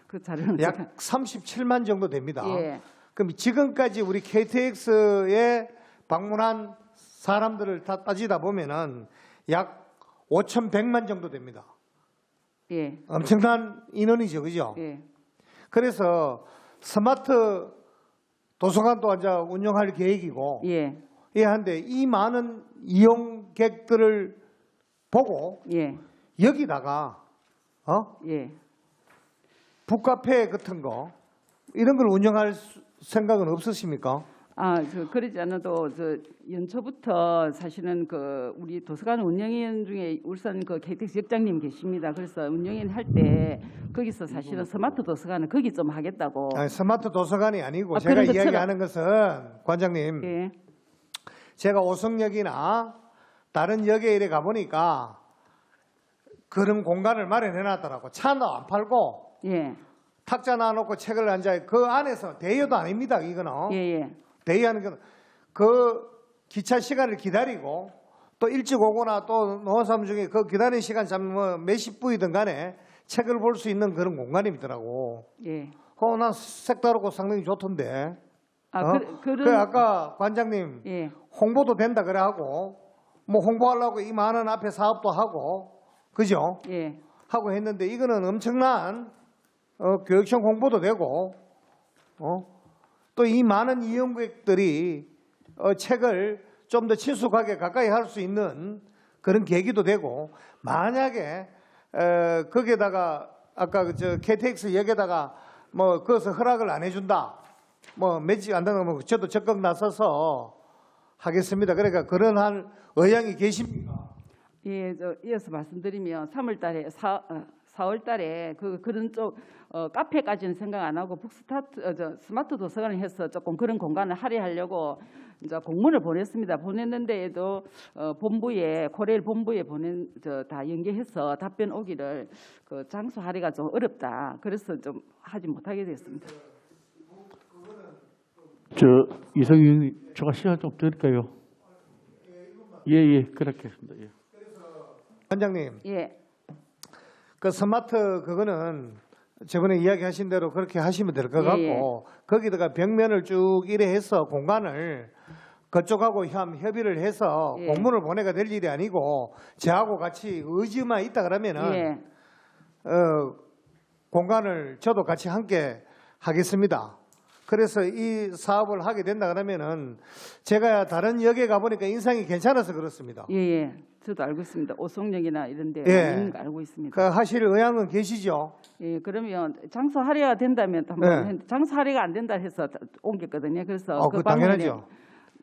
그 자료는 약 37만 정도 됩니다. 예, 그럼 지금까지 우리 KTX에 방문한 사람들을 다 따지다 보면은 약 5,100만 정도 됩니다. 예, 엄청난 인원이죠, 그죠? 예, 그래서 스마트 도서관도 이제 운영할 계획이고, 예, 한데 이 많은 이용객들을 보고 예, 여기다가 예. 북카페 같은 거 이런 걸 운영할 생각은 없으십니까? 그러지 않아도 연초부터 사실은 그 우리 도서관 운영위원 중에 울산 그 KTX 역장님 계십니다. 그래서 운영위원 할 때 거기서 사실은 스마트 도서관을 거기 좀 하겠다고. 아니, 스마트 도서관이 아니고 제가 그런 것처럼. 이야기하는 것은 관장님, 예, 제가 오성역이나 다른 역에 이래 가보니까 그런 공간을 마련해 놨더라고. 차도 안 팔고 예, 탁자 놔놓고 책을 앉아 그 안에서 대여도 아닙니다. 이거는 예, 예, 대여하는 건 그 기차 시간을 기다리고 또 일찍 오거나 또 노사람 중에 그 기다리는 시간 뭐 몇십 분이든 간에 책을 볼 수 있는 그런 공간이더라고. 예. 난 색다르고 상당히 좋던데. 그런 그 아까 관장님 예, 홍보도 된다 그래 하고 뭐 홍보하려고 이 많은 앞에 사업도 하고 그죠? 예, 하고 했는데 이거는 엄청난 교육청 홍보도 되고 또 이 많은 이용객들이 책을 좀 더 친숙하게 가까이 할 수 있는 그런 계기도 되고 만약에 거기에다가 아까 KTX 역에다가 뭐 그것을 허락을 안 해준다 뭐 매직 안 되는 거 저도 적극 나서서 하겠습니다. 그러니까 그런 한 의향이 계십니까? 예. 이어서 말씀드리면 3월 달에 4월 달에 그런 쪽 카페까지는 생각 안 하고 스마트 도서관을 해서 조금 그런 공간을 할애하려고 이제 공문을 보냈습니다. 보냈는데도 본부에 코레일 본부에 다 연계해서 답변 오기를 그 장소 할애가 좀 어렵다. 그래서 좀 하지 못하게 됐습니다. 이성 의원님, 제가 시간 좀 드릴까요? 예, 그렇게 했습니다. 예. 원장님, 예, 그 스마트 그거는 저번에 이야기하신 대로 그렇게 하시면 될 것 같고 예. 거기다가 벽면을 쭉 이래 해서 공간을 그쪽하고 협의를 해서 예. 공문을 보내가 될 일이 아니고 저하고 같이 의지만 있다 그러면은 예, 공간을 저도 같이 함께 하겠습니다. 그래서 이 사업을 하게 된다 그러면은 제가 다른 역에 가보니까 인상이 괜찮아서 그렇습니다. 예. 저도 알고 있습니다. 오송역이나 이런 데 예. 있는 거 알고 있습니다. 그 하실 의향은 계시죠? 예, 그러면 장소 할애가 된다면 또 한번 네. 장소 할애가 안 된다 해서 옮겼거든요. 그래서 그거 당연하죠.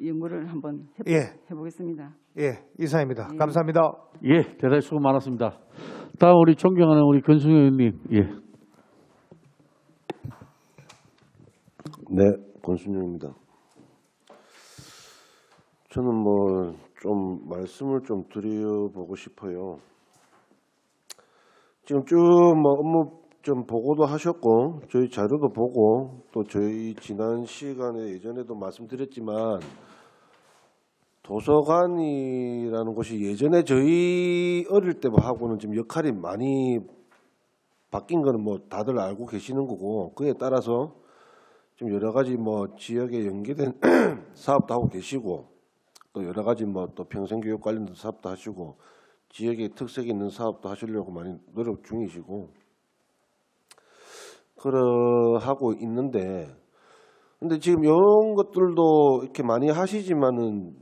연구를 한번 예. 해보겠습니다. 예, 이상입니다. 예. 감사합니다. 예, 대단히 수고 많았습니다. 다음 우리 존경하는 우리 권순영 의원님. 예. 네, 권순영입니다. 저는 좀 말씀을 좀 드려보고 싶어요. 지금 쭉 업무 좀 보고도 하셨고 저희 자료도 보고 또 저희 지난 시간에 예전에도 말씀드렸지만 도서관이라는 곳이 예전에 저희 어릴 때하고는 지금 역할이 많이 바뀐 거는 다들 알고 계시는 거고 그에 따라서 지금 여러 가지 지역에 연계된 사업도 하고 계시고 또 여러 가지 또 평생교육 관련된 사업도 하시고 지역에 특색이 있는 사업도 하시려고 많이 노력 중이시고 그러하고 있는데 근데 지금 이런 것들도 이렇게 많이 하시지만은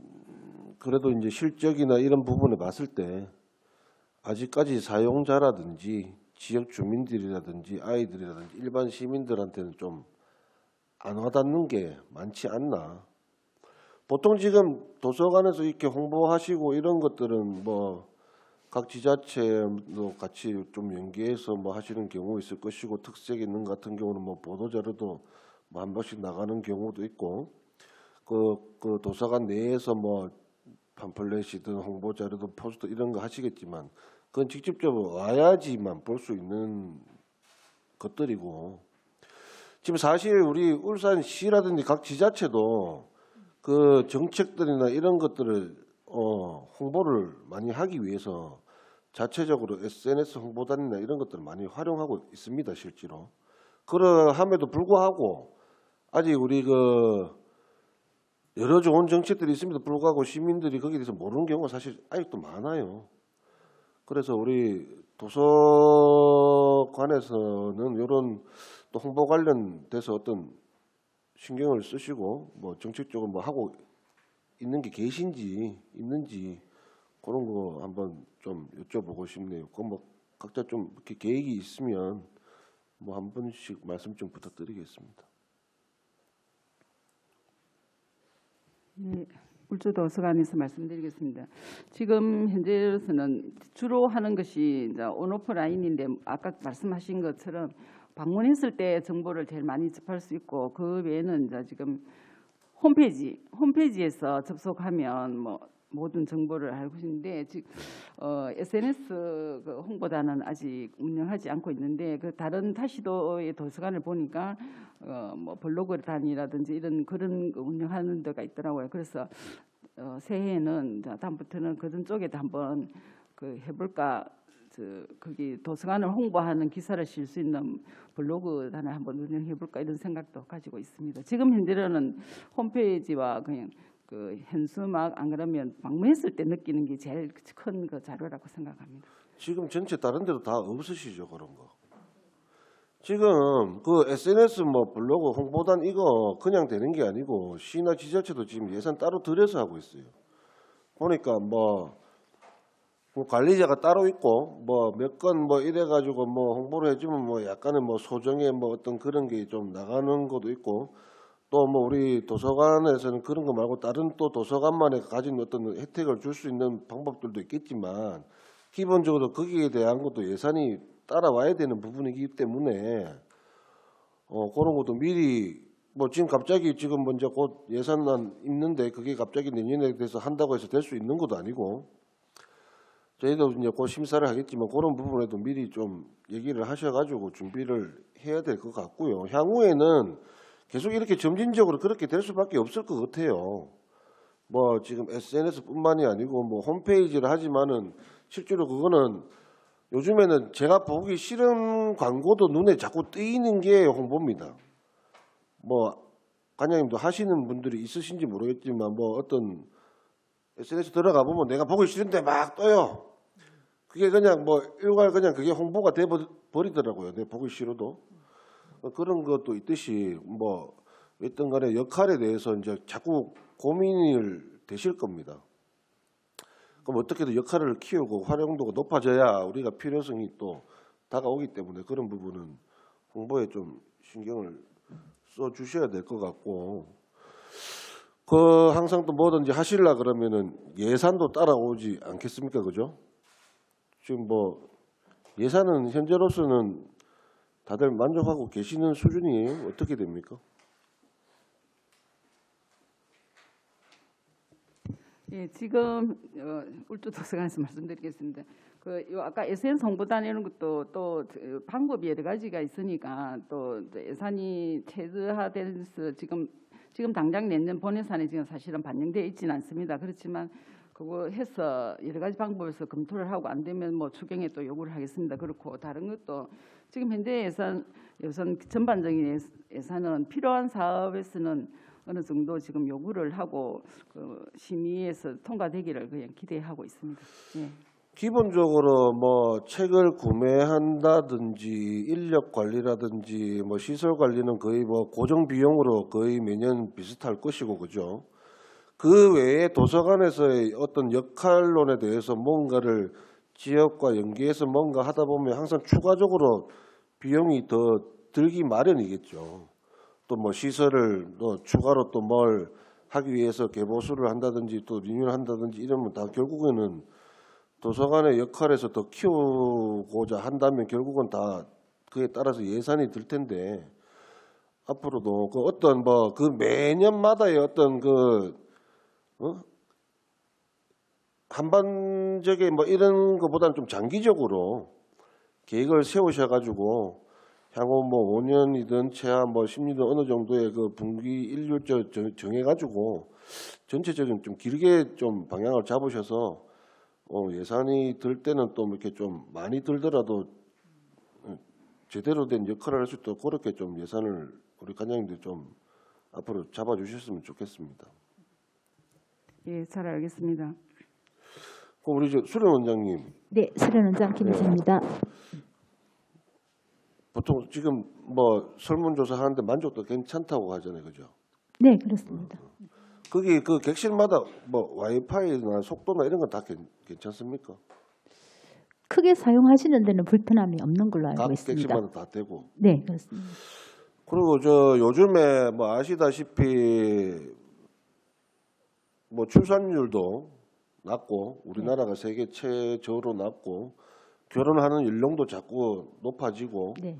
그래도 이제 실적이나 이런 부분에 봤을 때 아직까지 사용자라든지 지역 주민들이라든지 아이들이라든지 일반 시민들한테는 좀 안 와닿는 게 많지 않나. 보통 지금 도서관에서 이렇게 홍보하시고 이런 것들은 각 지자체도 같이 좀 연계해서 하시는 경우 있을 것이고 특색 있는 같은 경우는 보도 자료도 한 번씩 나가는 경우도 있고 그 도서관 내에서 팜플렛이든 홍보 자료든 포스터 이런 거 하시겠지만 그건 직접적으로 와야지만 볼 수 있는 것들이고 지금 사실 우리 울산시라든지 각 지자체도 그 정책들이나 이런 것들을 홍보를 많이 하기 위해서 자체적으로 SNS 홍보단이나 이런 것들을 많이 활용하고 있습니다. 실제로. 그러함에도 불구하고 아직 우리 여러 좋은 정책들이 있음에도 불구하고 시민들이 거기에 대해서 모르는 경우가 사실 아직도 많아요. 그래서 우리 도서관에서는 이런 또 홍보 관련돼서 어떤 신경을 쓰시고 정책적으로 하고 있는 게 계신지 있는지 그런 거 한번 좀 여쭤보고 싶네요. 각자 좀 이렇게 계획이 있으면 한 번씩 말씀 좀 부탁드리겠습니다. 네, 울주도서관에서 말씀드리겠습니다. 지금 현재로서는 주로 하는 것이 이제 온오프라인인데 아까 말씀하신 것처럼 방문했을 때 정보를 제일 많이 접할 수 있고 그 외에는 이제 지금 홈페이지에서 접속하면 모든 정보를 알고 있는데 지금 SNS 홍보단은 아직 운영하지 않고 있는데 그 다른 타시도의 도서관을 보니까 블로그단이라든지 그런 거 운영하는 데가 있더라고요. 그래서 새해에는 다음부터는 그런 쪽에도 한번 해볼까. 거기 도서관을 홍보하는 기사를 실 수 있는 블로그단을 한번 운영해볼까 이런 생각도 가지고 있습니다. 지금 현재로는 홈페이지와 그냥 현수막 안 그러면 방문했을 때 느끼는 게 제일 큰 자료라고 생각합니다. 지금 전체 다른 데도 다 없으시죠 그런 거. 지금 SNS 블로그 홍보단 이거 그냥 되는 게 아니고 시나 지자체도 지금 예산 따로 들여서 하고 있어요. 보니까 관리자가 따로 있고 몇 건 이래가지고 홍보를 해주면 약간의 소정의 어떤 그런 게 좀 나가는 것도 있고 또 우리 도서관에서는 그런 거 말고 다른 또 도서관만에 가진 어떤 혜택을 줄 수 있는 방법들도 있겠지만 기본적으로 거기에 대한 것도 예산이 따라와야 되는 부분이기 때문에 그런 것도 미리 뭐 지금 갑자기 지금 먼저 곧 예산안 있는데 그게 갑자기 내년에 돼서 한다고 해서 될 수 있는 것도 아니고 저희도 이제 곧 심사를 하겠지만 그런 부분에도 미리 좀 얘기를 하셔가지고 준비를 해야 될 것 같고요. 향후에는 계속 이렇게 점진적으로 그렇게 될 수밖에 없을 것 같아요. 뭐 지금 SNS뿐만이 아니고 뭐 홈페이지를 하지만은 실제로 그거는 요즘에는 제가 보기 싫은 광고도 눈에 자꾸 띄는 게 홍보입니다. 뭐 관장님도 하시는 분들이 있으신지 모르겠지만 뭐 어떤 SNS 들어가 보면 내가 보기 싫은데 막 떠요. 그게 그냥 뭐 일괄 그냥 그게 홍보가 돼 버리더라고요. 내가 보기 싫어도 그런 것도 있듯이 뭐 어떤 간에 역할에 대해서 이제 자꾸 고민을 되실 겁니다. 그럼 어떻게든 역할을 키우고 활용도가 높아져야 우리가 필요성이 또 다가오기 때문에 그런 부분은 홍보에 좀 신경을 써 주셔야 될 것 같고 항상 또 뭐든지 하시려 그러면은 예산도 따라오지 않겠습니까, 그죠? 지금 뭐 예산은 현재로서는 다들 만족하고 계시는 수준이 어떻게 됩니까? 예, 지금 울주도서관에서 말씀드리겠습니다. 요 아까 SNS 홍보단 이런 것도 또 방법이 여러 가지가 있으니까 또 예산이 최저화돼서 지금 당장 내년 본 예산에 지금 사실은 반영되어 있지는 않습니다. 그렇지만 그거 해서 여러 가지 방법에서 검토를 하고 안 되면 뭐 추경에 또 요구를 하겠습니다. 그렇고 다른 것도 지금 현재 예산 전반적인 예산은 필요한 사업에서는 어느 정도 지금 요구를 하고 심의에서 통과되기를 그냥 기대하고 있습니다. 예. 기본적으로 뭐 책을 구매한다든지 인력 관리라든지 뭐 시설 관리는 거의 뭐 고정 비용으로 거의 매년 비슷할 것이고 그죠. 그 외에 도서관에서의 어떤 역할론에 대해서 뭔가를 지역과 연계해서 뭔가 하다 보면 항상 추가적으로 비용이 더 들기 마련이겠죠. 또 뭐 시설을 또 추가로 또 뭘 하기 위해서 개보수를 한다든지 또 리뉴얼 한다든지 이러면 다 결국에는 도서관의 역할에서 더 키우고자 한다면 결국은 다 그에 따라서 예산이 들 텐데 앞으로도 그 어떤 뭐 그 매년마다의 어떤 한반적인 뭐 이런 것보다는 좀 장기적으로 계획을 세우셔가지고 향후 뭐 5년이든 최하 뭐 10년이든 어느 정도의 그 분기 일률적 정해가지고 전체적인 좀 길게 좀 방향을 잡으셔서 예산이 들 때는 또 이렇게 좀 많이 들더라도 제대로 된 역할을 할 수 있도록 그렇게 좀 예산을 우리 관장님들 좀 앞으로 잡아주셨으면 좋겠습니다. 예, 잘 알겠습니다. 그럼 우리 수련 원장님 네, 수련 원장 김혜진입니다. 보통 지금 뭐 설문조사 하는데 만족도 괜찮다고 하잖아요, 그죠? 네, 그렇습니다. 거기 그 객실마다 뭐 와이파이나 속도나 이런 건 다 괜찮습니까? 크게 사용하시는 데는 불편함이 없는 걸로 알고 각 있습니다. 객실마다 다 되고. 네, 그렇습니다. 그리고 저 요즘에 뭐 아시다시피 뭐 출산율도 낮고 우리나라가 세계 최저로 낮고 결혼하는 연령도 자꾸 높아지고 네.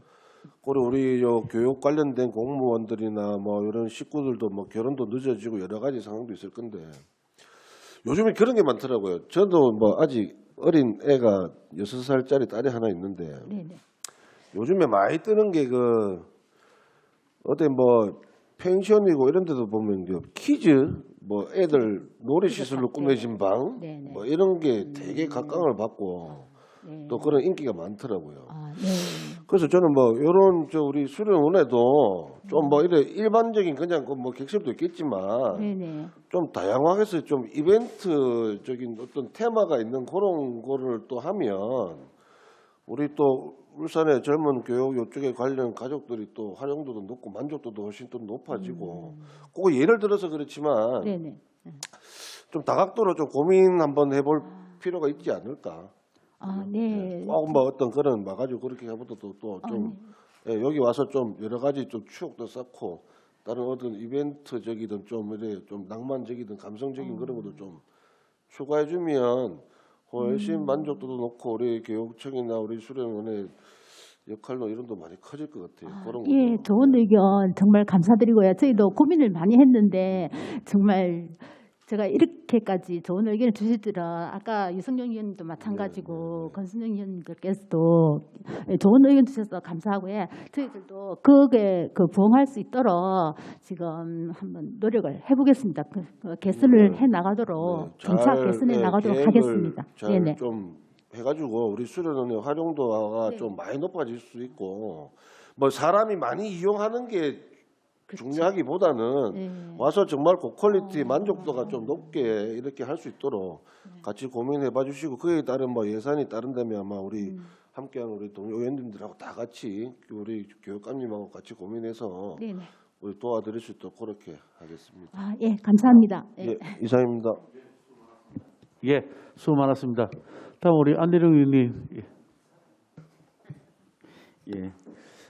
그리고 우리 요 교육 관련된 공무원들이나 뭐 이런 식구들도 뭐 결혼도 늦어지고 여러 가지 상황도 있을 건데 요즘에 그런 게 많더라고요. 저도 뭐 아직 어린 애가 6살짜리 딸이 하나 있는데 네, 네. 요즘에 많이 뜨는 게 어디 뭐 펜션이고 이런 데도 보면 키즈 뭐 애들 놀이 시설로 꾸며진 방 네, 네. 뭐 이런 게 되게 각광을 받고 네. 또 그런 인기가 많더라고요. 아, 네. 그래서 저는 뭐 요런 우리 수련원에도 좀 뭐 이래 일반적인 그냥 뭐 객실도 있겠지만 네, 네. 좀 다양하게 해서 좀 이벤트적인 어떤 테마가 있는 그런 거를 또 하면 우리 또 울산의 젊은 교육 요쪽에 관련 가족들이 또 활용도도 높고 만족도도 훨씬 또 높아지고 그거 예를 들어서 그렇지만 네, 네. 좀 다각도로 좀 고민 한번 해볼 필요가 있지 않을까. 아, 네. 꼭 뭐 어떤 그런 와가지고 그렇게 해보도 또 좀 여기 와서 좀 여러 가지 좀 추억도 쌓고 다른 어떤 이벤트적이든 좀 이래 좀 낭만적이든 감성적인 그런 것도 좀 추가해주면 훨씬 만족도도 높고 우리 교육청이나 우리 수련원의 역할로 이런도 많이 커질 것 같아요. 그런 예, 것도. 좋은 의견 정말 감사드리고요. 저희도 고민을 많이 했는데 정말 제가 이렇게까지 좋은 의견을 주실 줄은 아까 유승용 의원님도 마찬가지고 권순정 의원님들께서도 좋은 의견 주셔서 감사하고 요 저희들도 그게 부응할 수 있도록 지금 한번 노력을 해보겠습니다. 개선을 해 나가도록 점차 개선해 나가도록 하겠습니다. 네네. 좀 해가지고 우리 수련원의 활용도가 네. 좀 많이 높아질 수 있고 뭐 사람이 많이 이용하는 게 중요하기보다는 네. 와서 정말 고퀄리티 만족도가 좀 높게 이렇게 할 수 있도록 같이 고민해봐 주시고 그에 따른 뭐 예산이 따른다면 아마 우리 함께하는 우리 동료 의원님들하고 다 같이 우리 교육감님하고 같이 고민해서 네네. 우리 도와드릴 수 있도록 그렇게 하겠습니다. 아, 예, 감사합니다. 예. 예, 이상입니다. 예, 수고 많았습니다. 다음 우리 안대령 의원님. 예,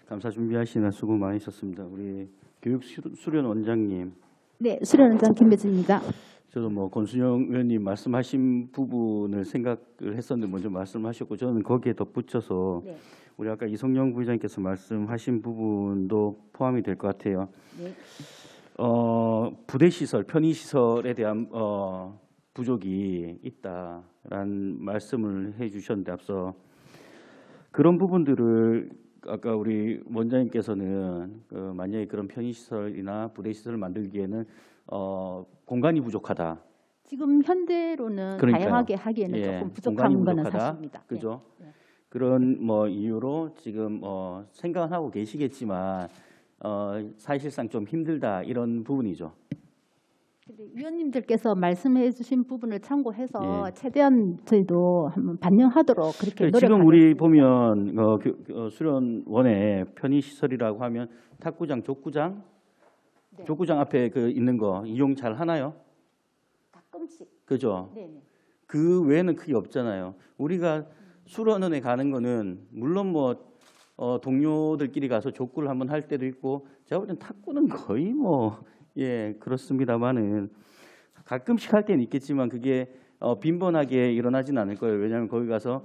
감사 준비하시느라 수고 많으셨습니다. 우리 교육 수련 원장님, 네, 수련원장 김배진입니다. 저도 뭐 권순영 의원님 말씀하신 부분을 생각을 했었는데 먼저 말씀하셨고 저는 거기에 덧붙여서 네. 우리 아까 이성영 부의장께서 말씀하신 부분도 포함이 될 것 같아요. 네. 부대 시설, 편의 시설에 대한 부족이 있다라는 말씀을 해주셨는데 앞서 그런 부분들을 아까 우리 원장님께서는 만약에 그런 편의 시설이나 부대 시설을 만들기에는 공간이 부족하다. 지금 현대로는 그러니까요. 다양하게 하기에는 예, 조금 부족한 공간이 거는 부족하다. 사실입니다. 그죠? 네. 그런 뭐 이유로 지금 생각은 하고 계시겠지만 사실상 좀 힘들다 이런 부분이죠. 근데 위원님들께서 말씀해주신 부분을 참고해서 예. 최대한 저희도 한번 반영하도록 그렇게 노력하겠습니다. 지금 우리 보면 수련원의 편의 시설이라고 하면 탁구장, 족구장, 네. 족구장 앞에 그 있는 거 이용 잘 하나요? 가끔씩. 그죠? 네네. 그 외에는 크게 없잖아요. 우리가 수련원에 가는 거는 물론 뭐 동료들끼리 가서 족구를 한번 할 때도 있고 제가 볼 땐 탁구는 거의 뭐 예 그렇습니다만은 가끔씩 할 때는 있겠지만 그게 빈번하게 일어나지는 않을 거예요. 왜냐하면 거기 가서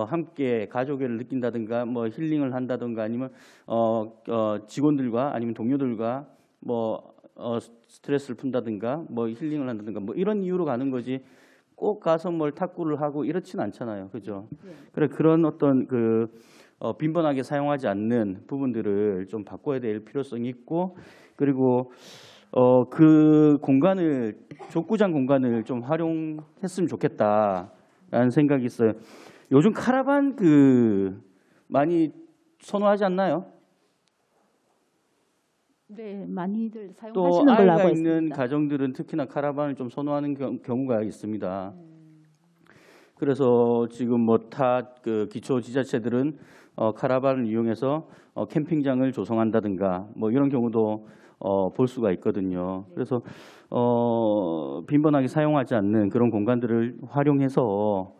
함께 가족애를 느낀다든가 뭐 힐링을 한다든가 아니면 직원들과 아니면 동료들과 뭐 스트레스를 푼다든가 뭐 힐링을 한다든가 뭐 이런 이유로 가는 거지 꼭 가서 뭘 탁구를 하고 이렇지는 않잖아요. 그죠? 그래 그런 어떤 그 빈번하게 사용하지 않는 부분들을 좀 바꿔야 될 필요성이 있고 그리고 그 공간을 족구장 공간을 좀 활용했으면 좋겠다라는 생각이 있어요. 요즘 카라반 많이 선호하지 않나요? 네, 많이들 또 사용하시는 걸로 아이가 알고 있는 있습니다. 가정들은 특히나 카라반을 좀 선호하는 경우가 있습니다. 그래서 지금 뭐 타 그 기초 지자체들은 카라반을 이용해서 캠핑장을 조성한다든가 뭐 이런 경우도 볼 수가 있거든요. 그래서 빈번하게 사용하지 않는 그런 공간들을 활용해서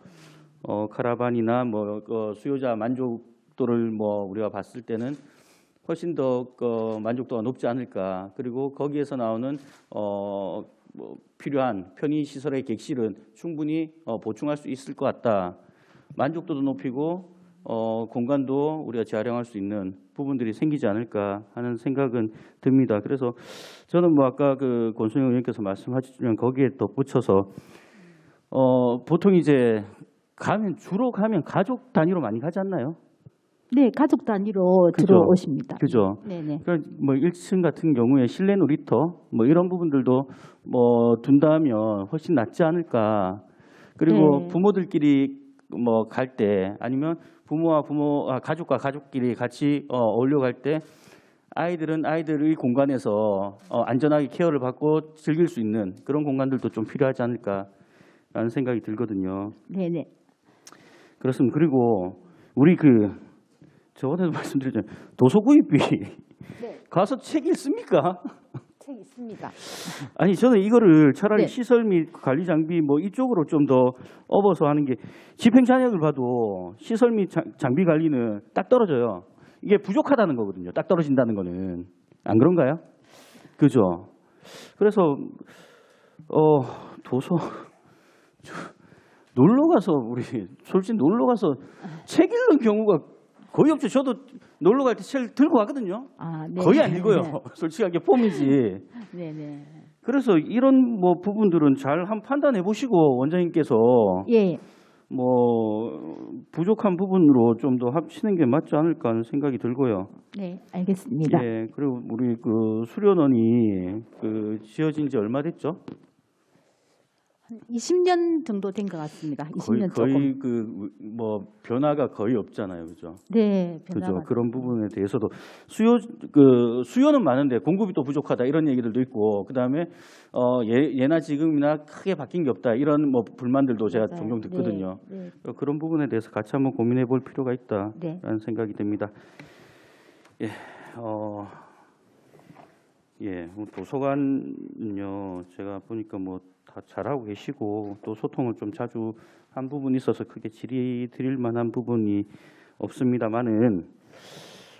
카라반이나 뭐 수요자 만족도를 뭐 우리가 봤을 때는 훨씬 더 만족도가 높지 않을까. 그리고 거기에서 나오는 뭐 필요한 편의 시설의 객실은 충분히 보충할 수 있을 것 같다. 만족도도 높이고 공간도 우리가 재활용할 수 있는 부분들이 생기지 않을까 하는 생각은 듭니다. 그래서 저는 뭐 아까 그 권순영 의원께서 말씀하셨지만 거기에 덧붙여서 보통 이제 주로 가면 가족 단위로 많이 가지 않나요? 네, 가족 단위로 그죠? 주로 오십니다. 그죠? 네네. 그러니까 뭐 1층 같은 경우에 실내 놀이터 뭐 이런 부분들도 뭐 둔다면 훨씬 낫지 않을까. 그리고 네. 부모들끼리 뭐 갈 때 아니면 가족과 가족끼리 같이 어울려 갈 때 아이들은 아이들의 공간에서 안전하게 케어를 받고 즐길 수 있는 그런 공간들도 좀 필요하지 않을까라는 생각이 들거든요. 네네. 그렇습니다. 그리고 우리 저번에도 말씀드렸잖아요. 도서 구입비 네. 가서 책 읽습니까? 책 있습니다. 아니 저는 이거를 차라리 네. 시설 및 관리 장비 뭐 이쪽으로 좀 더 업어서 하는 게 집행 잔액을 봐도 시설 및 장비 관리는 딱 떨어져요. 이게 부족하다는 거거든요. 딱 떨어진다는 거는 안 그런가요? 그죠? 그래서 도서 놀러 가서 우리 솔직히 놀러 가서 책 읽는 경우가 거의 없죠. 저도 놀러 갈 때 책 들고 가거든요. 아, 네. 거의 안 읽어요. 솔직하게 폼이지. 네, 네. 그래서 이런 뭐 부분들은 잘 한번 판단해 보시고 원장님께서 예, 뭐 부족한 부분으로 좀 더 합치는 게 맞지 않을까 하는 생각이 들고요. 네, 알겠습니다. 예, 그리고 우리 그 수련원이 그 지어진 지 얼마 됐죠? 20년 정도 된 것 같습니다. 20년 조금. 거의 그 뭐 변화가 거의 없잖아요, 그죠? 네, 그죠. 변화가. 그런 부분에 대해서도 수요는 많은데 공급이 또 부족하다 이런 얘기들도 있고 그다음에 예나 지금이나 크게 바뀐 게 없다 이런 뭐 불만들도 제가 맞아요. 종종 듣거든요. 네, 그런 부분에 대해서 같이 한번 고민해 볼 필요가 네. 있다라는 생각이 듭니다. 예, 도서관은요 제가 보니까 뭐 다 잘하고 계시고 또 소통을 좀 자주 한 부분이 있어서 크게 질의 드릴 만한 부분이 없습니다만은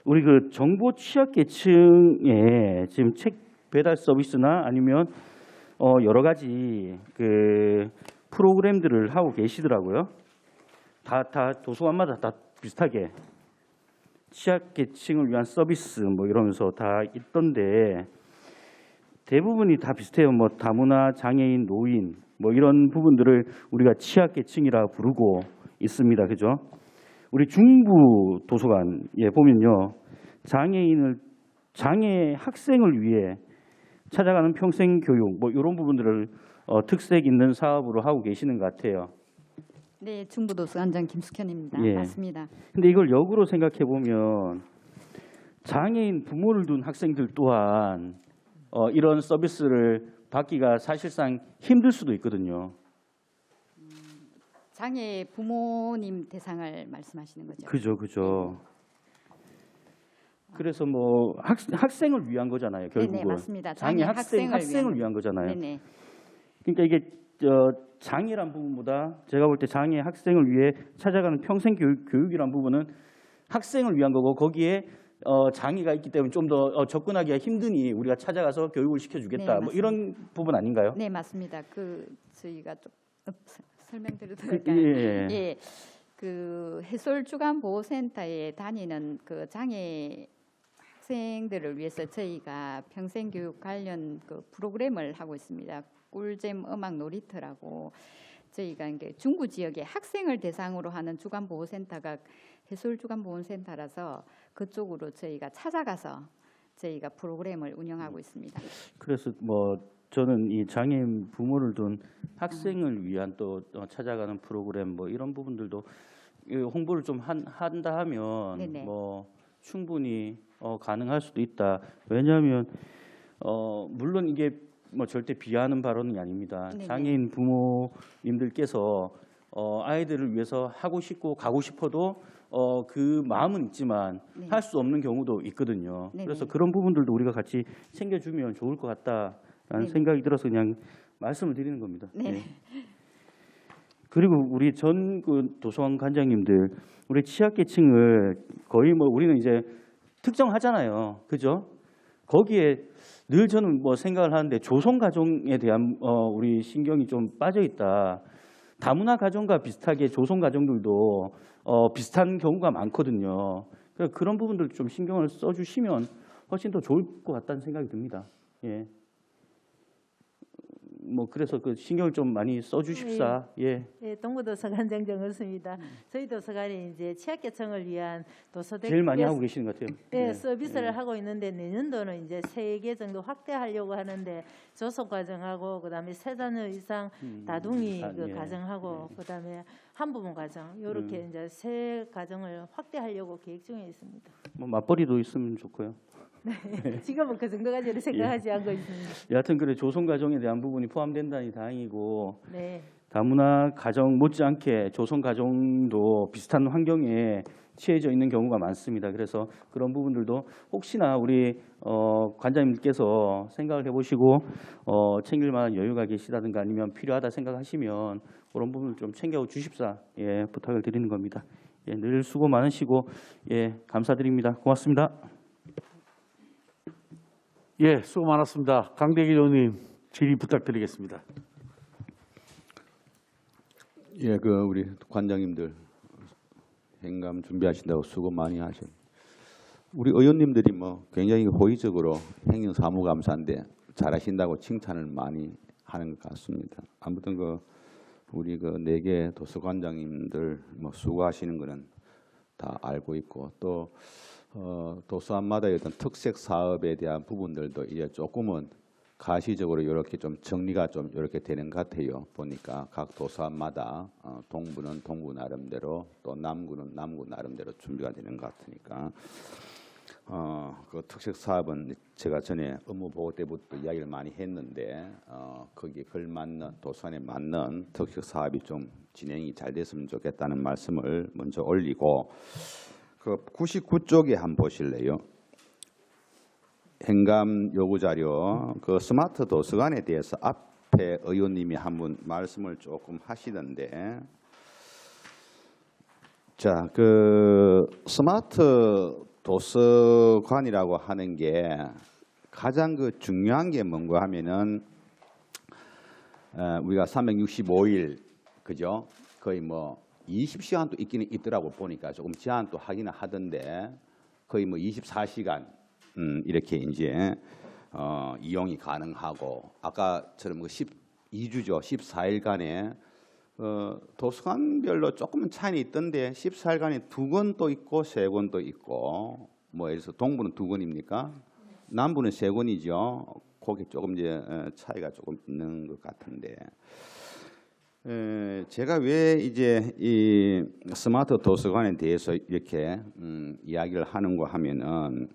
우리 그 정보 취약계층에 지금 책 배달 서비스나 아니면 여러 가지 그 프로그램들을 하고 계시더라고요. 다 도서관마다 다 비슷하게 취약계층을 위한 서비스 뭐 이러면서 다 있던데 대부분이 다 비슷해요. 뭐 다문화, 장애인, 노인 뭐 이런 부분들을 우리가 취약계층이라 부르고 있습니다. 그죠? 우리 중부 도서관에 보면요. 장애 학생을 위해 찾아가는 평생 교육 뭐 이런 부분들을 특색 있는 사업으로 하고 계시는 것 같아요. 네, 중부도서관장 김숙현입니다. 예. 맞습니다. 근데 이걸 역으로 생각해 보면 장애인 부모를 둔 학생들 또한 이런 서비스를 받기가 사실상 힘들 수도 있거든요. 장애 부모님 대상을 말씀하시는 거죠? 그죠. 그래서 뭐 학생을 위한 거잖아요. 결국은. 네네, 맞습니다. 장애 학생을 위한 거잖아요. 네네. 그러니까 이게 장애란 부분보다 제가 볼 때 장애 학생을 위해 찾아가는 평생 교육이란 부분은 학생을 위한 거고 거기에 장애가 있기 때문에 좀 더 접근하기가 힘드니 우리가 찾아가서 교육을 시켜주겠다. 네, 뭐 이런 부분 아닌가요? 네, 맞습니다. 저희가 좀 설명드려도 그, 될까요? 예. 예, 그 해솔주간보호센터에 다니는 그 장애 학생들을 위해서 저희가 평생교육 관련 그 프로그램을 하고 있습니다. 꿀잼 음악 놀이터라고 저희가 이제 중부 지역의 학생을 대상으로 하는 주간보호센터가 해솔주간보호센터라서 그쪽으로 저희가 찾아가서 저희가 프로그램을 운영하고 있습니다. 그래서 뭐 저는 이 장애인 부모를 둔 학생을 위한 또 찾아가는 프로그램 뭐 이런 부분들도 홍보를 좀 한다 하면 네네. 뭐 충분히 가능할 수도 있다. 왜냐하면 물론 이게 뭐 절대 비하하는 발언이 아닙니다. 네네. 장애인 부모님들께서 아이들을 위해서 하고 싶고 가고 싶어도 그 마음은 있지만 네. 할 수 없는 경우도 있거든요. 네네. 그래서 그런 부분들도 우리가 같이 챙겨주면 좋을 것 같다라는 네네. 생각이 들어서 그냥 말씀을 드리는 겁니다. 네. 네. 그리고 우리 전 그 도서관 관장님들 우리 취약계층을 거의 뭐 우리는 이제 특정하잖아요. 그죠? 거기에 늘 저는 뭐 생각을 하는데 조성 가정에 대한 우리 신경이 좀 빠져 있다. 다문화 가정과 비슷하게 조성 가정들도 비슷한 경우가 많거든요. 그래서 그런 부분들 좀 신경을 써주시면 훨씬 더 좋을 것 같다는 생각이 듭니다. 예. 뭐 그래서 그 신경을 좀 많이 써주십사. 예. 예, 동부도서관장 정을수입니다. 저희 도서관이 이제 취약계층을 위한 도서대 제일 많이 하고 계시는 것 같아요. 네, 예. 서비스를 예. 하고 있는데 내년도는 이제 3개 정도 확대하려고 하는데 조속 가정하고 그다음에 3자녀 이상 다둥이 그 예. 가정하고 그다음에 한부모 가정 이렇게 이제 3가정을 확대하려고 계획 중에 있습니다. 뭐 맞벌이도 있으면 좋고요. 지금은 그 정도까지는 생각하지 않고 있습니다. 여하튼 그래 조성 가정에 대한 부분이 포함된다니 다행이고 네. 다문화 가정 못지않게 조성 가정도 비슷한 환경에 처해져 있는 경우가 많습니다. 그래서 그런 부분들도 혹시나 우리 관장님께서 생각을 해보시고 챙길 만한 여유가 계시다든가 아니면 필요하다 생각하시면 그런 부분을 좀 챙겨 주십사 부탁을 드리는 겁니다. 늘 수고 많으시고 감사드립니다. 고맙습니다. 수고 많았습니다. 강대기 의원님 질의 부탁드리겠습니다. 예, 우리 관장님들 행감 준비하신다고 수고 많이 하셨. 우리 의원님들이 굉장히 호의적으로 행정사무감사인데 잘하신다고 칭찬을 많이 하는 것 같습니다. 아무튼 우리 4개 도서관장님들 수고하시는 거는 다 알고 있고 또 도서관마다의 어떤 특색 사업에 대한 부분들도 이제 조금은 가시적으로 이렇게 좀 정리가 좀 이렇게 되는 것 같아요. 보니까 각 도서관마다 동부는 동부 나름대로 또 남구는 남구 나름대로 준비가 되는 것 같으니까 그 특색 사업은 제가 전에 업무 보고 때부터 이야기를 많이 했는데 거기에 걸맞는 도서관에 맞는 특색 사업이 좀 진행이 잘 됐으면 좋겠다는 말씀을 먼저 올리고 99쪽에 한번 보실래요? 행감 요구 자료 스마트 도서관에 대해서 앞에 의원님이 한번 말씀을 조금 하시던데 자, 스마트 도서관이라고 하는 게 가장 중요한 게 뭔가 하면은 우리가 365일 그죠? 거의 20시간도 있기는 있더라고 보니까 조금 제한도 하기는 하던데 거의 24시간 이렇게 이제 이용이 가능하고 아까처럼 12주죠. 14일간에 도서관별로 조금은 차이는 있던데 14일간에 2권도 있고 3권도 있고 예를 들어서 동부는 2권입니까? 남부는 3권이죠. 거기 조금 이제 차이가 조금 있는 것 같은데 제가 왜 이제 이 스마트 도서관에 대해서 이렇게 이야기를 하는가 하면은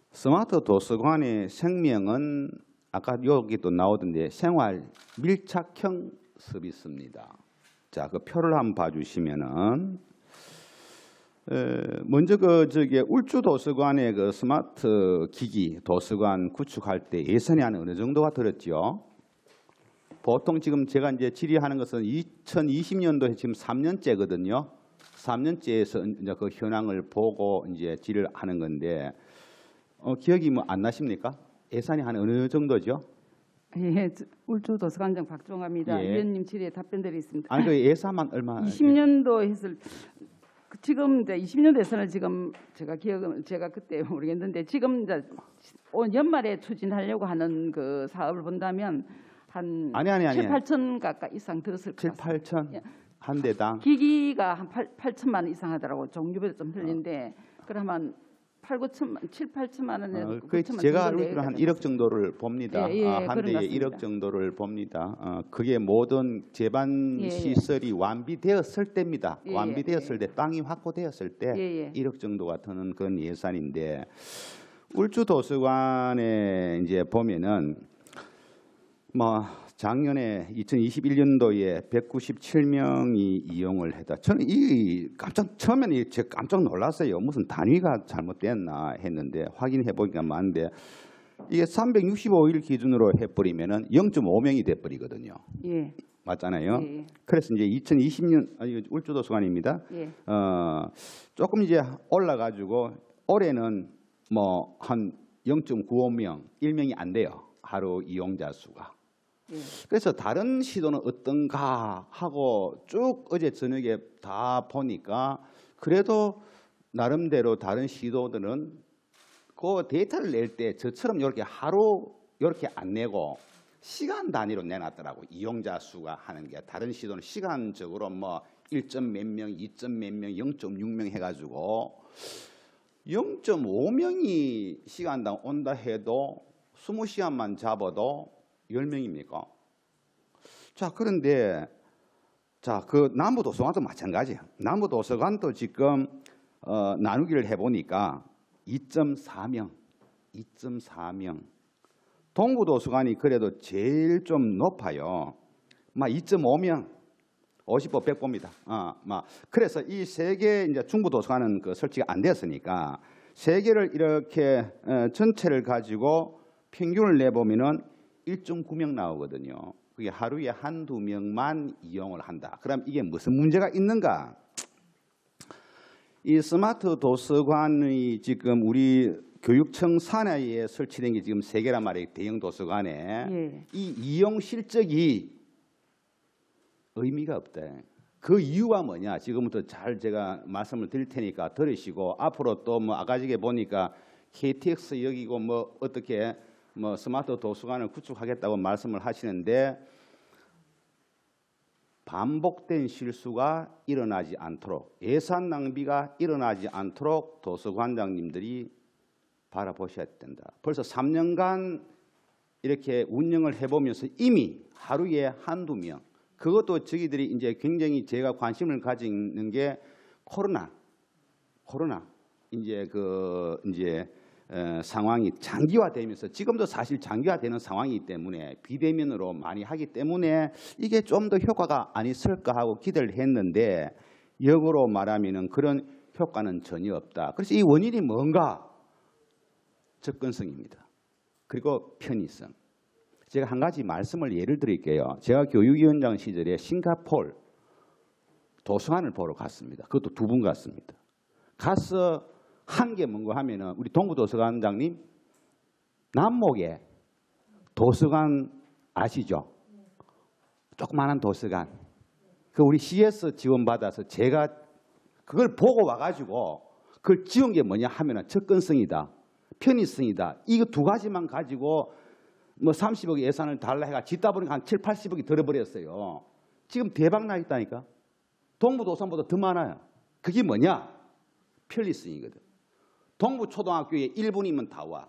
스마트 도서관의 생명은 아까 여기도 나오던데 생활 밀착형 서비스입니다. 자, 표를 한번 봐주시면은 먼저 울주 도서관의 스마트 기기 도서관 구축할 때 예산이 어느 정도가 들었죠? 보통 지금 제가 이제 질의하는 것은 2020년도에 지금 3년째거든요. 3년째에서 이제 그 현황을 보고 이제 질의를 하는 건데 기억이 안 나십니까? 예산이 어느 정도죠? 예, 울주 도서관장 박종아입니다. 예. 위원님 질의에 답변드리겠습니다. 아니 예산만 얼마? 20년도 했을 지금 이제 20년도 예산을 지금 제가 그때 모르겠는데 지금 이제 연말에 추진하려고 하는 그 사업을 본다면 한 아니. 7, 8천 가까이 이상 들었을 것 7, 같습니다. 8천 예. 한 대당. 기기가 한 8천만 원 이상 하더라고. 종류별로 좀 틀린데 그러면 7, 8천만 원에 제가 알기로는 한 1억 정도를 봅니다. 예, 한 그런 대에 것 1억 같습니다. 정도를 봅니다. 그게 모든 제반 예. 시설이 완비되었을 때입니다. 예, 완비되었을 때 땅이 확보되었을 때 예. 1억 정도가 드는 그런 예산인데 울주 도서관에 이제 보면은 작년에 2021년도에 197명이 이용을 했다. 저는 처음에는 제가 깜짝 놀랐어요. 무슨 단위가 잘못됐나 했는데 확인해 보니까 맞는데 이게 365일 기준으로 해버리면은 0.5명이 돼버리거든요. 예. 맞잖아요. 예. 그래서 이제 2020년 울주 도서관입니다. 예. 조금 이제 올라가지고 올해는 한 0.95명, 1명이 안 돼요. 하루 이용자 수가. 예. 그래서 다른 시도는 어떤가 하고 쭉 어제 저녁에 다 보니까 그래도 나름대로 다른 시도들은 그 데이터를 낼 때 저처럼 이렇게 하루 이렇게 안 내고 시간 단위로 내놨더라고. 이용자 수가 하는 게 다른 시도는 시간적으로 1점 몇 명, 2점 몇 명, 0.6명 해가지고 0.5명이 시간당 온다 해도 20시간만 잡아도 10명입니까? 자, 그런데 남부도서관도 마찬가지예요. 남부도서관도 지금 나누기를 해보니까 2.4명. 동부도서관이 그래도 제일 좀 높아요. 2.5명. 50보 100보입니다. 그래서 이 3개 이제 중부도서관은 설치가 안 됐으니까 3개를 이렇게 전체를 가지고 평균을 내보면은 1.9명 나오거든요. 그게 하루에 1~2명만 이용을 한다. 그럼 이게 무슨 문제가 있는가? 이 스마트 도서관이 지금 우리 교육청 산하에 설치된 게 지금 3개란 말이에요. 대형 도서관에. 예. 이 이용 실적이 의미가 없다. 그 이유가 뭐냐? 지금부터 잘 제가 말씀을 드릴 테니까 들으시고 앞으로 또 뭐 아까 전에 보니까 KTX 여기고 뭐 어떻게 뭐 스마트 도서관을 구축하겠다고 말씀을 하시는데 반복된 실수가 일어나지 않도록 예산 낭비가 일어나지 않도록 도서관장님들이 바라보셔야 된다. 벌써 3년간 이렇게 운영을 해보면서 이미 하루에 한두 명, 그것도 저희들이 이제 굉장히 제가 관심을 가지는 게 코로나 이제 상황이 장기화되면서 지금도 사실 장기화되는 상황이기 때문에 비대면으로 많이 하기 때문에 이게 좀 더 효과가 안 있을까 하고 기대를 했는데 역으로 말하면은 그런 효과는 전혀 없다. 그래서 이 원인이 뭔가? 접근성입니다. 그리고 편의성. 제가 한 가지 말씀을 예를 드릴게요. 제가 교육위원장 시절에 싱가포르 도서관을 보러 갔습니다. 그것도 2분 갔습니다. 가서 한 게 뭔가 하면은 우리 동부도서관장님 남목에 도서관 아시죠? 조그마한 도서관. 그 우리 CS 지원 받아서 제가 그걸 보고 와가지고 그걸 지은 게 뭐냐 하면은 접근성이다, 편의성이다. 이거 2가지만 가지고 뭐 30억 예산을 달라 해가 짓다 보니까 한 7, 80억이 들어버렸어요. 지금 대박 나 있다니까. 동부도서관보다 더 많아요. 그게 뭐냐? 편리성이거든. 동부초등학교에 1분이면 다 와.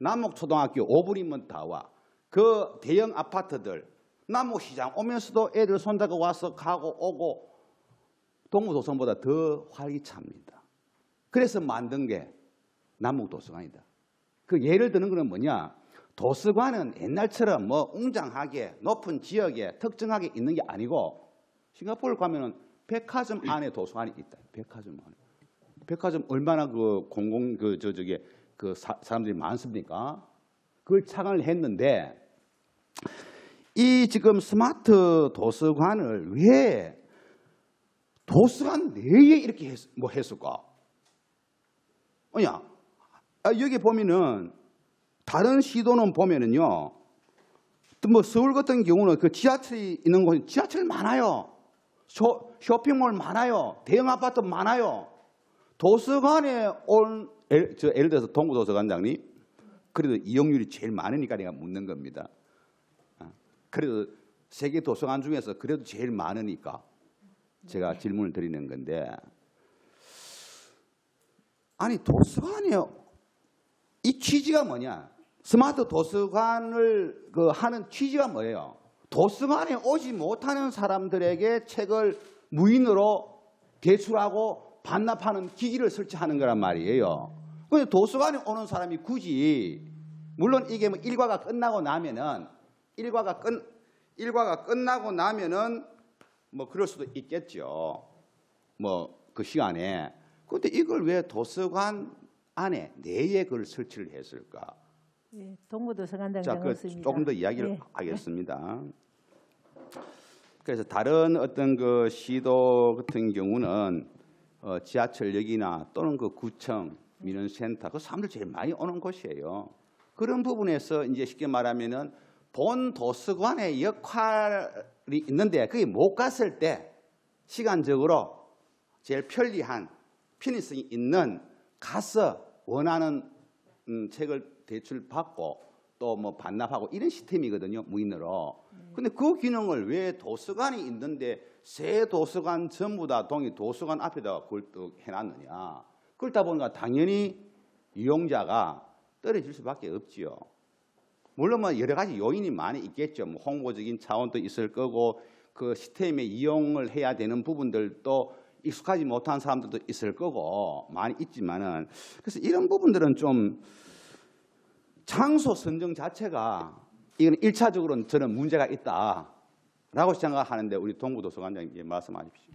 남목초등학교 5분이면 다 와. 그 대형 아파트들 남목시장 오면서도 애들 손잡고 와서 가고 오고 동부도서관보다 더 활기찹니다. 그래서 만든 게 남목도서관이다. 그 예를 드는 거는 뭐냐? 도서관은 옛날처럼 뭐 웅장하게 높은 지역에 특정하게 있는 게 아니고 싱가포르 가면은 백화점 안에 도서관이 있다. 백화점 안에. 백화점 얼마나 그 사람들이 많습니까? 그걸 창을 했는데 이 지금 스마트 도서관을 왜 도서관 내에 이렇게 했을까? 여기 보면은 다른 시도는 보면은요, 뭐 서울 같은 경우는 그 지하철이 있는 곳이 지하철 많아요. 쇼핑몰 많아요. 대형 아파트 많아요. 도서관에 온 예를 들어서 동부도서관장님, 그래도 이용률이 제일 많으니까 내가 묻는 겁니다. 그래도 세계 도서관 중에서 그래도 제일 많으니까 제가 질문을 드리는 건데, 아니 도서관이요. 이 취지가 뭐냐? 스마트 도서관을 하는 취지가 뭐예요? 도서관에 오지 못하는 사람들에게 책을 무인으로 대출하고 반납하는 기기를 설치하는 거란 말이에요. 그런데 도서관에 오는 사람이 굳이, 물론 이게 뭐 일과가 끝나고 나면은 뭐 그럴 수도 있겠죠. 뭐 그 시간에. 그런데 이걸 왜 도서관 안에 내에 그걸 설치를 했을까? 예, 동부도서관장 자, 정없습니다. 조금 더 이야기를 예. 하겠습니다. 그래서 다른 어떤 그 시도 같은 경우는 지하철역이나 또는 그 구청, 민원센터, 그 사람들 제일 많이 오는 곳이에요. 그런 부분에서 이제 쉽게 말하면은 본 도서관의 역할이 있는데 그게 못 갔을 때 시간적으로 제일 편리한 편의성이 있는 가서 원하는 책을 대출받고 또 뭐 반납하고 이런 시스템이거든요, 무인으로. 근데 그 기능을 왜 도서관이 있는데 새 도서관 전부 다 동이 도서관 앞에다가 그걸 또 해놨느냐. 그렇다 보니까 당연히 이용자가 떨어질 수밖에 없지요. 물론 뭐 여러 가지 요인이 많이 있겠죠. 뭐 홍보적인 차원도 있을 거고 그 시스템에 이용을 해야 되는 부분들도 익숙하지 못한 사람들도 있을 거고 많이 있지만은, 그래서 이런 부분들은 좀 장소 선정 자체가 이건 1차적으로는 저는 문제가 있다라고 생각하는데 우리 동부도서관장님 말씀하십시오.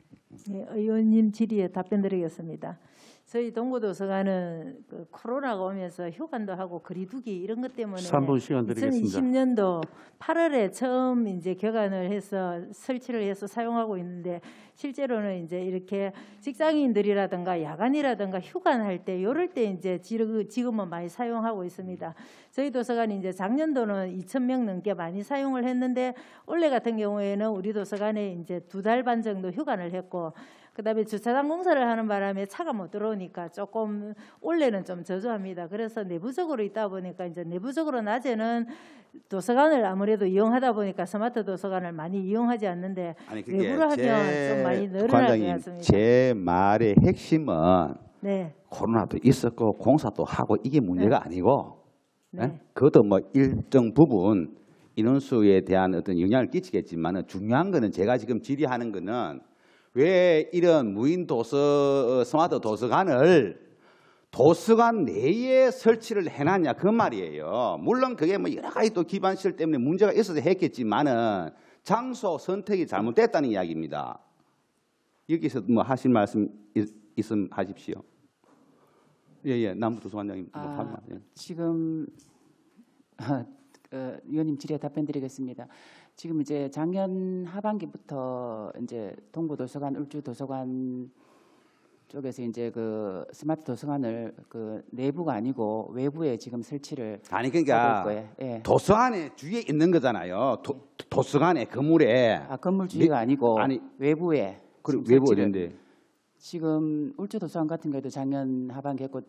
네, 의원님 질의에 답변드리겠습니다. 저희 동부도서관은 그 코로나가 오면서 휴관도 하고 거리두기 이런 것 때문에 3분 시간 드리겠습니다. 2020년도 8월에 처음 이제 개관을 해서 설치를 해서 사용하고 있는데 실제로는 이제 이렇게 직장인들이라든가 야간이라든가 휴관할 때 이럴 때 이제 지금은 많이 사용하고 있습니다. 저희 도서관이 이제 작년도는 2,000명 넘게 많이 사용을 했는데 올해 같은 경우에는 우리 도서관에 이제 2달 반 정도 휴관을 했고 그다음에 주차장 공사를 하는 바람에 차가 못 들어오니까 조금 올해는 좀 저조합니다. 그래서 내부적으로 있다 보니까 이제 내부적으로 낮에는 도서관을 아무래도 이용하다 보니까 스마트 도서관을 많이 이용하지 않는데 아니 그게 외부로 하면 좀 많이 늘어날 것 관장님 같습니다. 제 말의 핵심은 네, 코로나도 있었고 공사도 하고 이게 문제가 아니고 네. 예? 그것도 뭐 일정 부분 인원수에 대한 어떤 영향을 끼치겠지만은 중요한 거는 제가 지금 질의하는 거는 왜 이런 무인 스마트 도서관을 도서관 내에 설치를 해놨냐 그 말이에요. 물론 그게 뭐 여러 가지 또 기반 시설 때문에 문제가 있어서 했겠지만은 장소 선택이 잘못됐다는 이야기입니다. 여기서 뭐 하실 말씀 있으면 하십시오. 예예, 남부도서관장님 뭐 한 말. 예. 지금 위원님 질의에 답변드리겠습니다. 지금 이제 작년 하반기부터 이제 동부도서관, 울주도서관 쪽에서 이제 그 스마트 도서관을 그 내부가 아니고 외부에 지금 설치를 아니 하고 그러니까 있고요. 예. 도서관에 주위에 있는 거잖아요. 도서관에 건물에 건물 주위가 아니고 아니, 외부에 그리고 지금 외부 설치를 어딘데? 지금 울주도서관 같은 경우도 작년 하반기 했고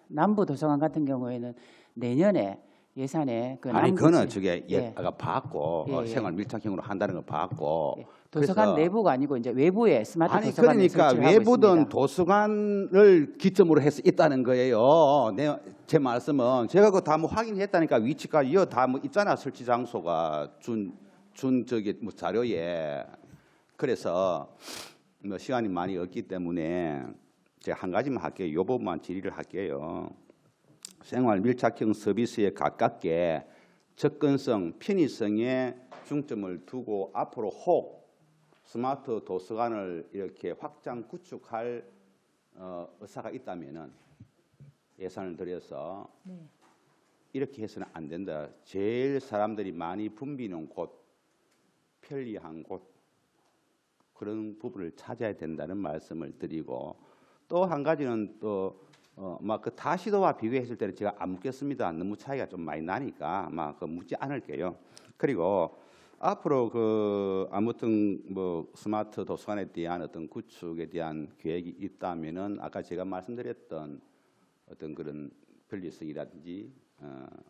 남부도서관 같은 경우에는 내년에 예산에 그 아니 남부 그거는 지- 저게 예. 아까 봤고 예, 예. 생활 밀착형으로 한다는 거 봤고 예. 도서관 그래서 내부가 아니고 이제 외부에 스마트 아니 도서관을 그러니까 설치를 하고 외부든 있습니다. 도서관을 기점으로 해서 있다는 거예요. 제 말씀은 제가 그거 다 뭐 확인했다니까 위치가 이어 다 뭐 있잖아 설치 장소가 준 저기 뭐 자료에. 그래서 뭐 시간이 많이 없기 때문에 제가 한 가지만 할게요. 이 부분만 질의를 할게요. 생활 밀착형 서비스에 가깝게 접근성, 편의성에 중점을 두고 앞으로 혹 스마트 도서관을 이렇게 확장 구축할 의사가 있다면은 예산을 들여서 이렇게 해서는 안 된다. 제일 사람들이 많이 붐비는 곳, 편리한 곳 그런 부분을 찾아야 된다는 말씀을 드리고 또 한 가지는 또 막 그 다시도와 비교했을 때는 제가 안 묻겠습니다. 너무 차이가 좀 많이 나니까 막 그 묻지 않을게요. 그리고 앞으로 그 아무튼 뭐 스마트 도서관에 대한 어떤 구축에 대한 계획이 있다면은 아까 제가 말씀드렸던 어떤 그런 편리성이라든지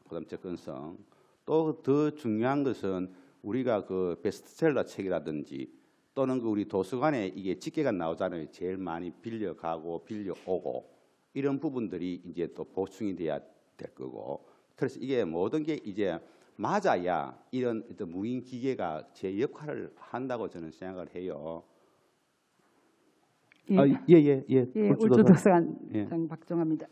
그다음 접근성 또 더 중요한 것은 우리가 그 베스트셀러 책이라든지 또는 그 우리 도서관에 이게 집계가 나오잖아요. 제일 많이 빌려가고 빌려오고 이런 부분들이 이제 또 보충이 돼야 될 거고 그래서 이게 모든 게 이제 맞아야 이런 어떤 무인 기계가 제 역할을 한다고 저는 생각을 해요. 예, 울주도서관 예. 장 박정아입니다.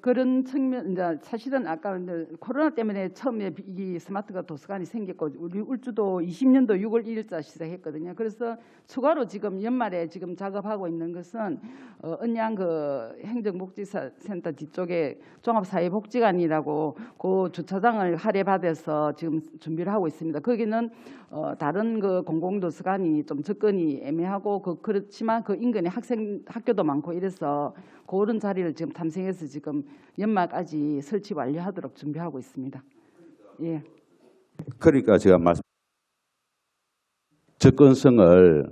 그런 측면 이제 사실은 아까 이제 코로나 때문에 처음에 이 스마트가 도서관이 생겼고 우리 울주도 20년도 6월 1일자 시작했거든요. 그래서 추가로 지금 연말에 지금 작업하고 있는 것은 언양 그 행정복지센터 뒤쪽에 종합사회복지관이라고 그 주차장을 할애받아서 지금 준비를 하고 있습니다. 거기는 다른 그 공공도서관이 좀 접근이 애매하고 그렇지만 그 인근에 학교도 많고 이래서 그런 자리를 지금 탐색해서 지금 연말까지 설치 완료하도록 준비하고 있습니다. 예. 그러니까 제가 말씀 접근성을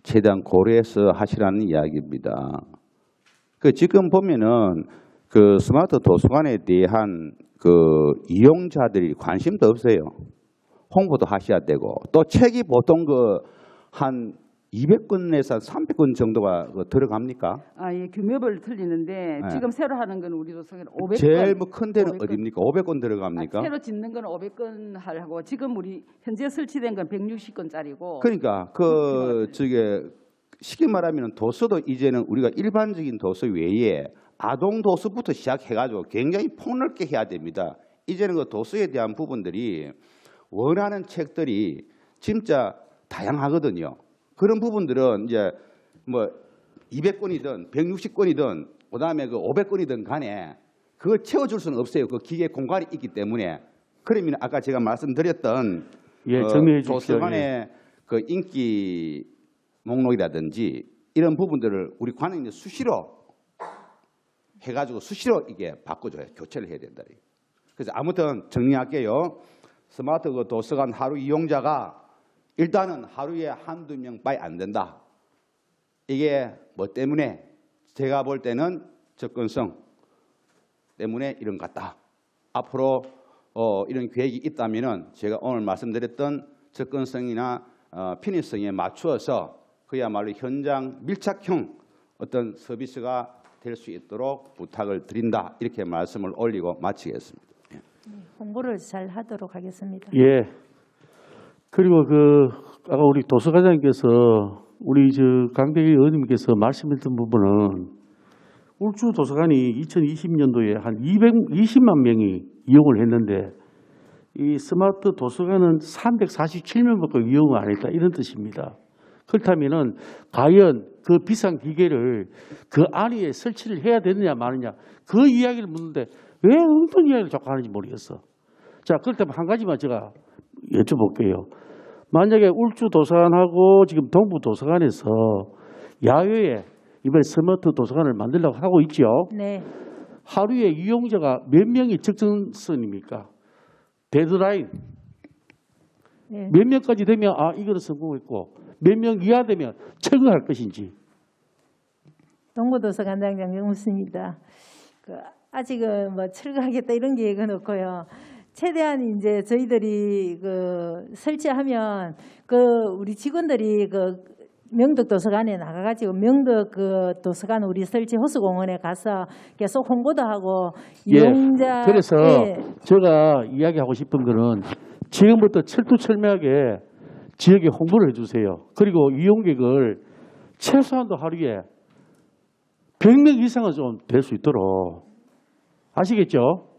최대한 고려해서 하시라는 이야기입니다. 그 지금 보면은 그 스마트 도서관에 대한 그 이용자들이 관심도 없어요. 홍보도 하셔야 되고 또 책이 보통 그 한 200권에서 300권 정도가 들어갑니까? 예, 규모별 틀리는데 네. 지금 새로 하는 건 우리 도서관 500건. 제일 뭐 큰 데는 500건. 어디입니까? 500권 들어갑니까? 새로 짓는 건 500건 하고 지금 우리 현재 설치된 건 160건짜리고. 그러니까 그 저게 쉽게 말하면 도서도 이제는 우리가 일반적인 도서 외에 아동 도서부터 시작해가지고 굉장히 폭넓게 해야 됩니다. 이제는 그 도서에 대한 부분들이 원하는 책들이 진짜 다양하거든요. 그런 부분들은 이제 뭐 200건이든 160건이든 그다음에 그 500건이든 간에 그걸 채워줄 수는 없어요. 그 기계 공간이 있기 때문에. 그러면 아까 제가 말씀드렸던 예, 정리해 주십시오. 도서관의 그 인기 목록이라든지 이런 부분들을 우리 관행이 수시로 해가지고 수시로 이게 바꿔줘요. 교체를 해야 된다. 그래서 아무튼 정리할게요. 스마트 그 도서관 하루 이용자가 일단은 하루에 한두 명밖에 안 된다. 이게 뭐 때문에? 제가 볼 때는 접근성 때문에 이런 것 같다. 앞으로 이런 계획이 있다면은 제가 오늘 말씀드렸던 접근성이나 편의성에 맞추어서 그야말로 현장 밀착형 어떤 서비스가 될 수 있도록 부탁을 드린다. 이렇게 말씀을 올리고 마치겠습니다. 홍보를 잘 하도록 하겠습니다. 예. 그리고 아까 우리 도서관장님께서 우리 강대기 의원님께서 말씀했던 부분은 울주 도서관이 2020년도에 한 220만 명이 이용을 했는데 이 스마트 도서관은 347명밖에 이용을 안 했다 이런 뜻입니다. 그렇다면은 과연 그 비싼 기계를 그 안에 설치를 해야 되느냐 마느냐 그 이야기를 묻는데 왜 엉뚱한 이야기를 자꾸 하는지 모르겠어. 자, 그렇다면 한 가지만 제가 여쭤볼게요. 만약에 울주 도서관하고 지금 동부 도서관에서 야외에 이번에 스마트 도서관을 만들려고 하고 있죠. 네. 하루에 이용자가 몇 명이 적정선입니까? 데드라인. 네. 몇 명까지 되면 이거는 성공했고 몇 명 이하 되면 철거할 것인지. 동부도서관장님 묻습니다. 아직은 뭐 철거하겠다 이런 계획은 없고요. 최대한 이제 저희들이 설치하면 우리 직원들이 명덕 도서관에 나가가지고 명덕 도서관 우리 설치 호수공원에 가서 계속 홍보도 하고 이용자. 그래서 예. 제가 이야기하고 싶은 거는 지금부터 철두철미하게 지역에 홍보를 해주세요. 그리고 이용객을 최소한도 하루에 100명 이상은 좀 될 수 있도록 아시겠죠?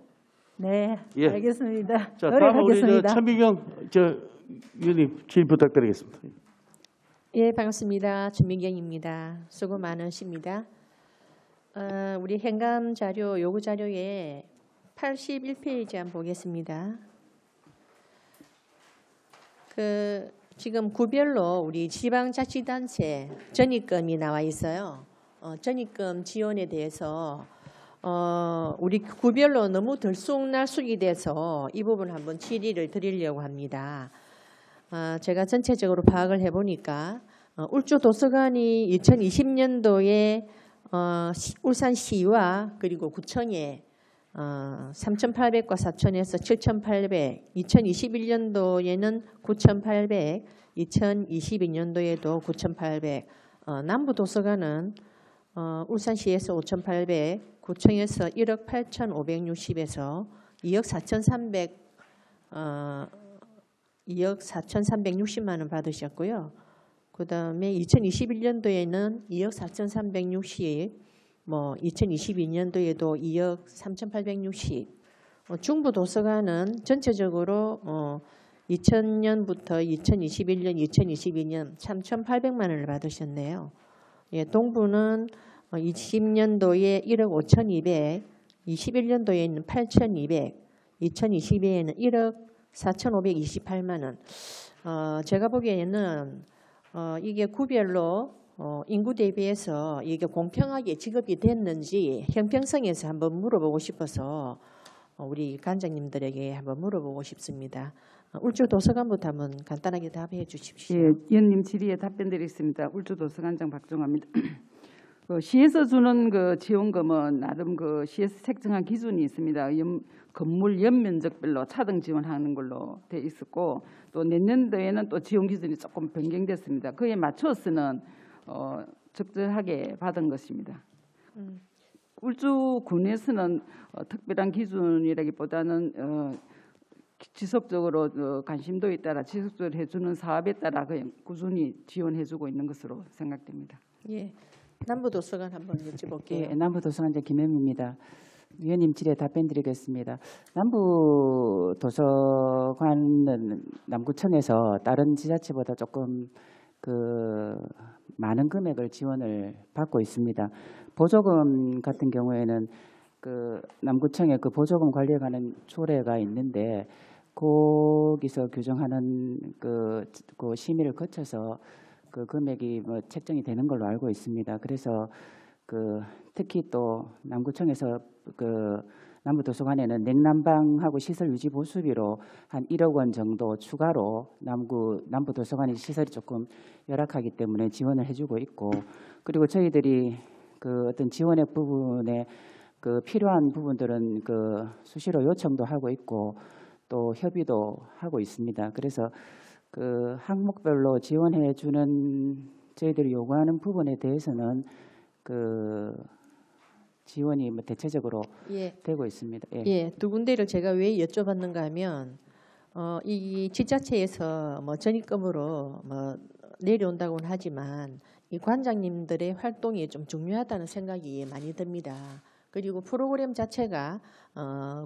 네, 예. 알겠습니다. 자, 다음 우리 노력하겠습니다. 천미경 위원님 질의 부탁드리겠습니다. 예, 반갑습니다. 준민경입니다. 수고 많으십니다. 우리 행감 자료 요구 자료에 81페이지 한번 보겠습니다. 지금 구별로 우리 지방자치단체 전입금이 나와 있어요. 전입금 지원에 대해서 우리 구별로 너무 들쑥날쑥이 돼서 이 부분 한번 질의를 드리려고 합니다. 제가 전체적으로 파악을 해보니까 울주 도서관이 2020년도에 울산시와 그리고 구청에 3,800과 4,000에서 7,800, 2021년도에는 9,800, 2022년도에도 9,800, 남부도서관은 울산시에서 5,800, 구청에서 1억 8,560에서 2억 4,360만 원 받으셨고요. 그다음에 2021년도에는 2억 4,360, 2022년도에도 2억 3,860. 중부 도서관은 전체적으로 2000년부터 2021년, 2022년 3,800만 원을 받으셨네요. 예, 동부는 20년도에 1억 5,200, 21년도에는 8,200, 2022에는 1억 4,528만 원. 제가 보기에는 이게 구별로 인구 대비해서 이게 공평하게 지급이 됐는지 형평성에서 한번 물어보고 싶어서 우리 관장님들에게 한번 물어보고 싶습니다. 울주 도서관부터 한번 간단하게 답해 주십시오. 예, 위원님 질의에 답변드리겠습니다. 울주 도서관장 박종화입니다. 시에서 주는 지원금은 나름 시에서 책정한 기준이 있습니다. 건물 연면적별로 차등 지원하는 걸로 돼 있었고 또 내년도에는 또 지원 기준이 조금 변경됐습니다. 그에 맞춰서는 적절하게 받은 것입니다. 울주군에서는 특별한 기준이라기보다는 지속적으로 관심도에 따라 지속적으로 해주는 사업에 따라 그냥 꾸준히 지원해주고 있는 것으로 생각됩니다. 예, 남부도서관 한번 여쭤볼게요. 예, 남부도서관장 김혜미입니다. 위원님 질의에 답변드리겠습니다. 남부도서관은 남구청에서 다른 지자체보다 조금 그 많은 금액을 지원을 받고 있습니다. 보조금 같은 경우에는 그 남구청에 그 보조금 관리에 관한 조례가 있는데 거기서 규정하는 그 심의를 거쳐서 그 금액이 뭐 책정이 되는 걸로 알고 있습니다. 그래서 그 특히 또 남구청에서 그 남부도서관에는 냉난방하고 시설 유지 보수비로 한 1억 원 정도 추가로 남부도서관의 시설이 조금 열악하기 때문에 지원을 해주고 있고, 그리고 저희들이 그 어떤 지원의 부분에 그 필요한 부분들은 그 수시로 요청도 하고 있고 또 협의도 하고 있습니다. 그래서 그 항목별로 지원해 주는 저희들이 요구하는 부분에 대해서는 그 지원이 뭐 대체적으로 예. 되고 있습니다. 예. 예, 두 군데를 제가 왜 여쭤봤는가 하면 이 지자체에서 뭐 전입금으로 뭐 내려온다고는 하지만 이 관장님들의 활동이 좀 중요하다는 생각이 많이 듭니다. 그리고 프로그램 자체가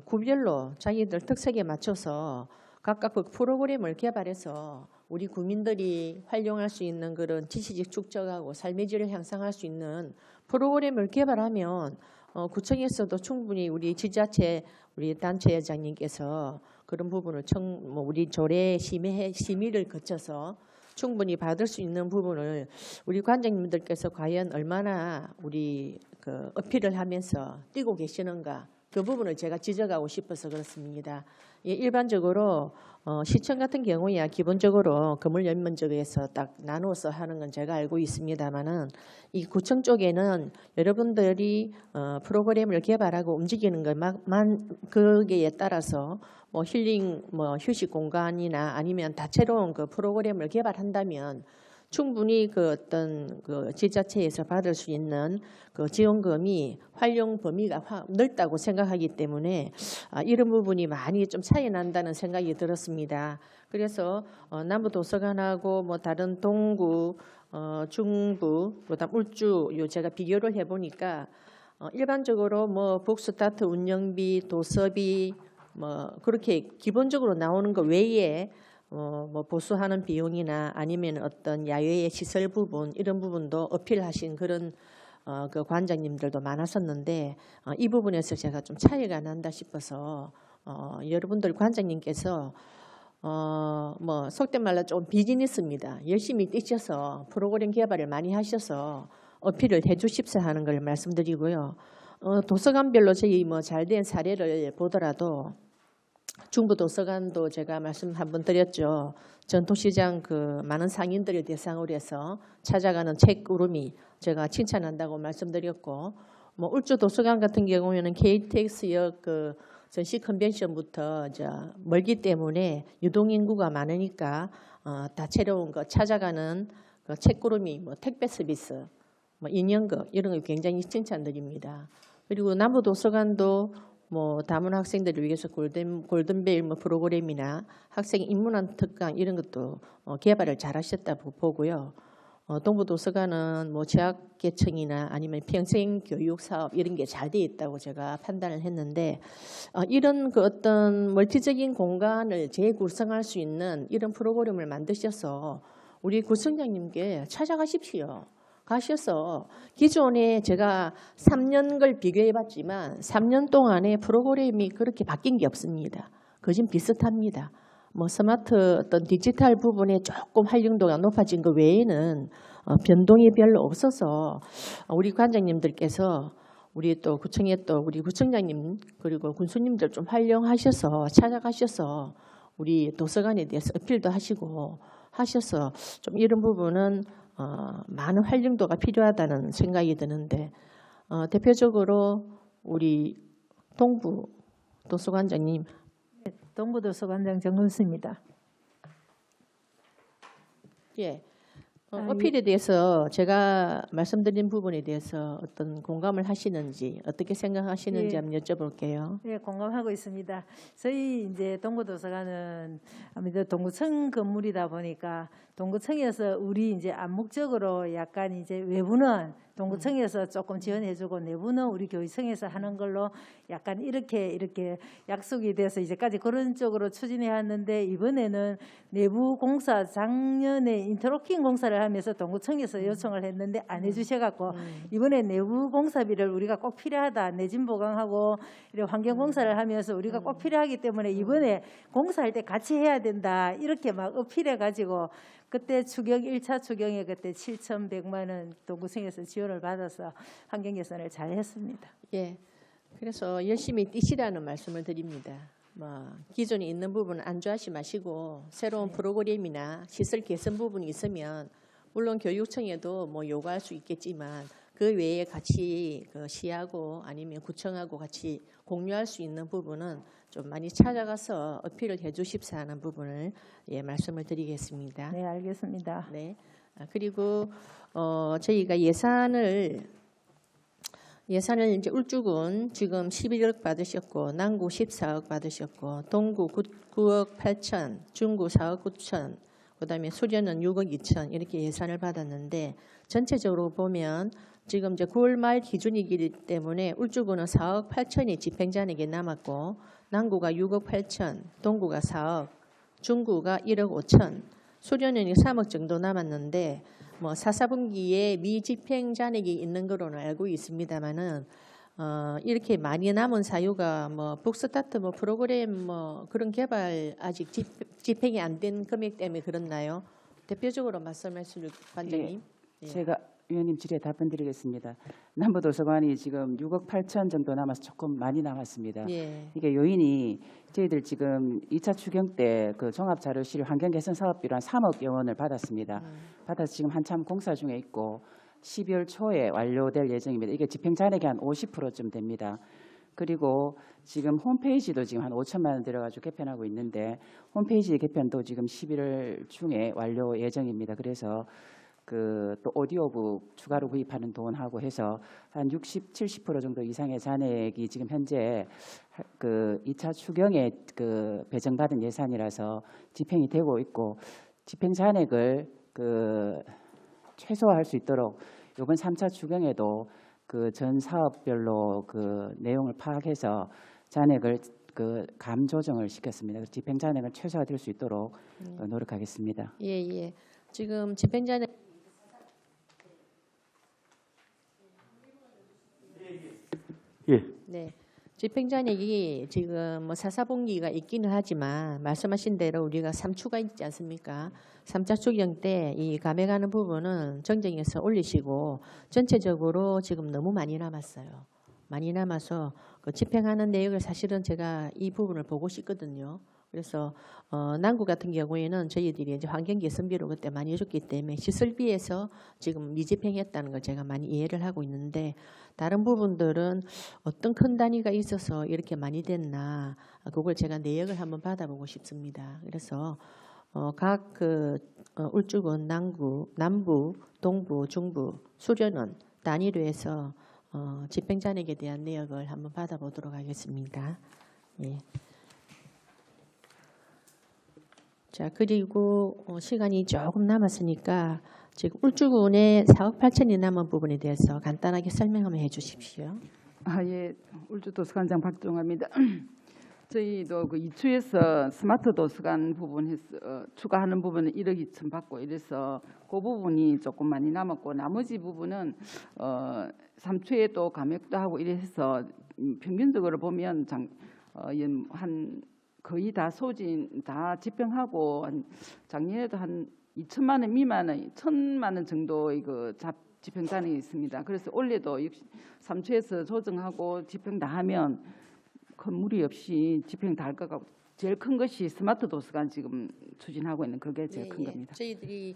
구별로 자기들 특색에 맞춰서 각각 그 프로그램을 개발해서 우리 국민들이 활용할 수 있는 그런 지식을 축적하고 삶의 질을 향상할 수 있는 프로그램을 개발하면 구청에서도 충분히 우리 지자체 우리 단체회장님께서 그런 부분을 우리 조례 심의를 거쳐서 충분히 받을 수 있는 부분을 우리 관장님들께서 과연 얼마나 우리 그 어필을 하면서 뛰고 계시는가, 그 부분을 제가 지적하고 싶어서 그렇습니다. 예, 일반적으로 시청 같은 경우야 기본적으로 건물 연면적에서 딱 나누어서 하는 건 제가 알고 있습니다만은 이 구청 쪽에는 여러분들이 프로그램을 개발하고 움직이는 것만 거기에 따라서 뭐 힐링, 뭐 휴식 공간이나 아니면 다채로운 그 프로그램을 개발한다면 충분히 그 어떤 그 지자체에서 받을 수 있는 그 지원금이 활용 범위가 넓다고 생각하기 때문에 이런 부분이 많이 좀 차이 난다는 생각이 들었습니다. 그래서 남부도서관하고 뭐 다른 동구, 중부, 그다음 울주 제가 비교를 해보니까 일반적으로 뭐 북스타트 운영비, 도서비 뭐 그렇게 기본적으로 나오는 것 외에 뭐 보수하는 비용이나 아니면 어떤 야외의 시설 부분 이런 부분도 어필하신 그런 그 관장님들도 많았었는데 이 부분에서 제가 좀 차이가 난다 싶어서 여러분들 관장님께서 뭐 속된 말로 좀 비즈니스입니다. 열심히 뛰셔서 프로그램 개발을 많이 하셔서 어필을 해주십사 하는 걸 말씀드리고요. 도서관별로 저희 뭐 잘된 사례를 보더라도 중부도서관도 제가 말씀 한번 드렸죠. 전통시장 그 많은 상인들을 대상으로 해서 찾아가는 책 우름이 제가 칭찬한다고 말씀드렸고, 뭐 울주도서관 같은 경우에는 KTX역 그 전시 컨벤션부터 멀기 때문에 유동인구가 많으니까 다채로운 거 찾아가는 그 책구름이 뭐 택배 서비스, 뭐 인형극 이런 거 굉장히 칭찬드립니다. 그리고 남부도서관도 뭐 다문 학생들을 위해서 골든벨 뭐 프로그램이나 학생 입문한 특강 이런 것도 개발을 잘하셨다고 보고요. 동부도서관은 뭐 재학계층이나 아니면 평생교육 사업 이런 게 잘 돼 있다고 제가 판단을 했는데 이런 그 어떤 멀티적인 공간을 재구성할 수 있는 이런 프로그램을 만드셔서 우리 구청장님께 찾아가십시오. 가셔서 기존에 제가 3년 걸 비교해봤지만 3년 동안에 프로그램이 그렇게 바뀐 게 없습니다. 거진 비슷합니다. 뭐 스마트 어떤 디지털 부분에 조금 활용도가 높아진 것 외에는 변동이 별로 없어서 우리 관장님들께서 우리 또 구청에 또 우리 구청장님 그리고 군수님들 좀 활용하셔서 찾아가셔서 우리 도서관에 대해서 어필도 하시고 하셔서 좀 이런 부분은 많은 활용도가 필요하다는 생각이 드는데 대표적으로 우리 동부 도서관장님. 동부도서관장 정근수입니다. 예. 어필에 대해서 제가 말씀드린 부분에 대해서 어떤 공감을 하시는지 어떻게 생각하시는지 예. 한번 여쭤볼게요. 네, 공감하고 있습니다. 저희 이제 동부도서관은 아무래도 동구청 건물이다 보니까 동구청에서 우리 이제 암묵적으로 약간 이제 외부는 동구청에서 조금 지원해주고 내부는 우리 교육청에서 하는 걸로 약간 이렇게 약속이 돼서 이제까지 그런 쪽으로 추진해 왔는데 이번에는 내부 공사 작년에 인터로킹 공사를 하면서 동구청에서 요청을 했는데 안 해주셔갖고 이번에 내부 공사비를 우리가 꼭 필요하다 내진 보강하고 이런 환경 공사를 하면서 우리가 꼭 필요하기 때문에 이번에 공사할 때 같이 해야 된다 이렇게 막 어필해가지고 그때 추경 1차 추경에 그때 7,100만 원 동구청에서 지원을 받아서 환경 개선을 잘 했습니다. 예. 그래서 열심히 뛰시라는 말씀을 드립니다. 뭐 기존에 있는 부분은 안주하지 마시고 새로운 프로그램이나 시설 개선 부분이 있으면 물론 교육청에도 뭐 요구할 수 있겠지만 그 외에 같이 그 시하고 아니면 구청하고 같이 공유할 수 있는 부분은 좀 많이 찾아가서 어필을 해주십사 하는 부분을 말씀을 드리겠습니다. 네, 알겠습니다. 네. 그리고 저희가 예산을 이제 울주군 지금 11억 받으셨고 남구 14억 받으셨고 동구 9억 8천, 중구 4억 9천, 그다음에 수련은 6억 2천 이렇게 예산을 받았는데 전체적으로 보면 지금 이제 9월 말 기준이기 때문에 울주군은 4억 8천이 집행자에게 남았고 남구가 6억 8천, 동구가 4억, 중구가 1억 5천, 수련은이 3억 정도 남았는데 뭐 4분기에 미집행 잔액이 있는 거로는 알고 있습니다만은 이렇게 많이 남은 사유가 뭐 북스타트 뭐 프로그램 뭐 그런 개발 아직 집행이 안 된 금액 때문에 그렇나요? 대표적으로 말씀해 주실 관장님. 예, 제가 위원님 질의에 답변드리겠습니다. 남부도서관이 지금 6억 8천 정도 남아서 조금 많이 남았습니다. 예. 이게 요인이 저희들 지금 2차 추경 때 그 종합자료실 환경개선 사업비로 한 3억 원을 받았습니다. 받아서 지금 한참 공사 중에 있고 12월 초에 완료될 예정입니다. 이게 집행 잔액이 한 50%쯤 됩니다. 그리고 지금 홈페이지도 지금 한 5천만 원 들어가지고 개편하고 있는데 홈페이지 개편도 지금 11월 중에 완료 예정입니다. 그래서 또 오디오북 추가로 구입하는 돈하고 해서 한 60, 70% 정도 이상의 잔액이 지금 현재 그 2차 추경에 그 배정받은 예산이라서 집행이 되고 있고 집행 잔액을 최소화할 수 있도록 이번 3차 추경에도 그 전 사업별로 그 내용을 파악해서 잔액을 감 조정을 시켰습니다. 집행 잔액을 최소화될 수 있도록 노력하겠습니다. 예. 지금 집행 잔액 예. 네. 집행잔액이 지금 뭐 4분기가 있기는 하지만 말씀하신 대로 우리가 3추가 있지 않습니까? 3차 추경 때 이 감액하는 부분은 정정해서 올리시고 전체적으로 지금 너무 많이 남았어요. 많이 남아서 그 집행하는 내역을 사실은 제가 이 부분을 보고 싶거든요. 그래서 남구 같은 경우에는 저희들이 이제 환경 개선비로 그때 많이 해줬기 때문에 시설비에서 지금 미집행했다는 걸 제가 많이 이해를 하고 있는데 다른 부분들은 어떤 큰 단위가 있어서 이렇게 많이 됐나 그걸 제가 내역을 한번 받아보고 싶습니다. 그래서 각 울주군, 남부, 동부, 중부, 수련원 단위로 해서 집행 잔액에 대한 내역을 한번 받아보도록 하겠습니다. 예. 자, 그리고 시간이 조금 남았으니까 지금 울주군에 4억 8천이 남은 부분에 대해서 간단하게 설명 한번 해주십시오. 예, 울주도서관장 박종화입니다. 저희도 그 이추에서 스마트 도서관 부분에서 추가하는 부분은 1억 2천 받고 이래서 그 부분이 조금 많이 남았고 나머지 부분은 3추에 또 감액도 하고 이래서 평균적으로 보면 한 거의 다 소진 다 집행하고 작년에도 한 2천만 원 미만의 1,000만 원 정도 이거 집행 잔액이 있습니다. 그래서 올해도 3추에서 조정하고 집행 다 하면 큰 무리 없이 집행 다 할 것 같고 제일 큰 것이 스마트 도서관 지금 추진하고 있는 그게 제일 큰 겁니다. 저희들이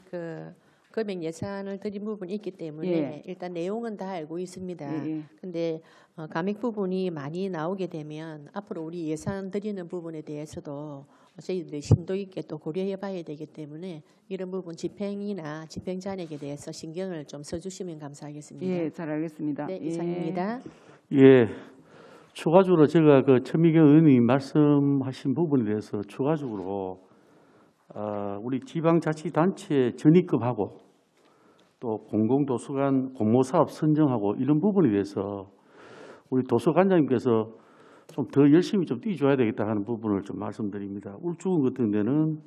금액 예산을 드린 부분이 있기 때문에 예. 일단 내용은 다 알고 있습니다. 예. 근데 감액 부분이 많이 나오게 되면 앞으로 우리 예산 드리는 부분에 대해서도 저희들이 심도 있게 또 고려해 봐야 되기 때문에 이런 부분 집행이나 집행 잔액에 대해서 신경을 좀 써주시면 감사하겠습니다. 예, 잘 알겠습니다. 네, 이상입니다. 예. 추가적으로 제가 천미경 의원님이 말씀하신 부분에 대해서 추가적으로 우리 지방자치단체 전입급하고 또 공공도서관 공모사업 선정하고 이런 부분에 대해서 우리 도서관장님께서 좀 더 열심히 좀 뛰어줘야 되겠다 하는 부분을 좀 말씀드립니다. 울주군 같은 데는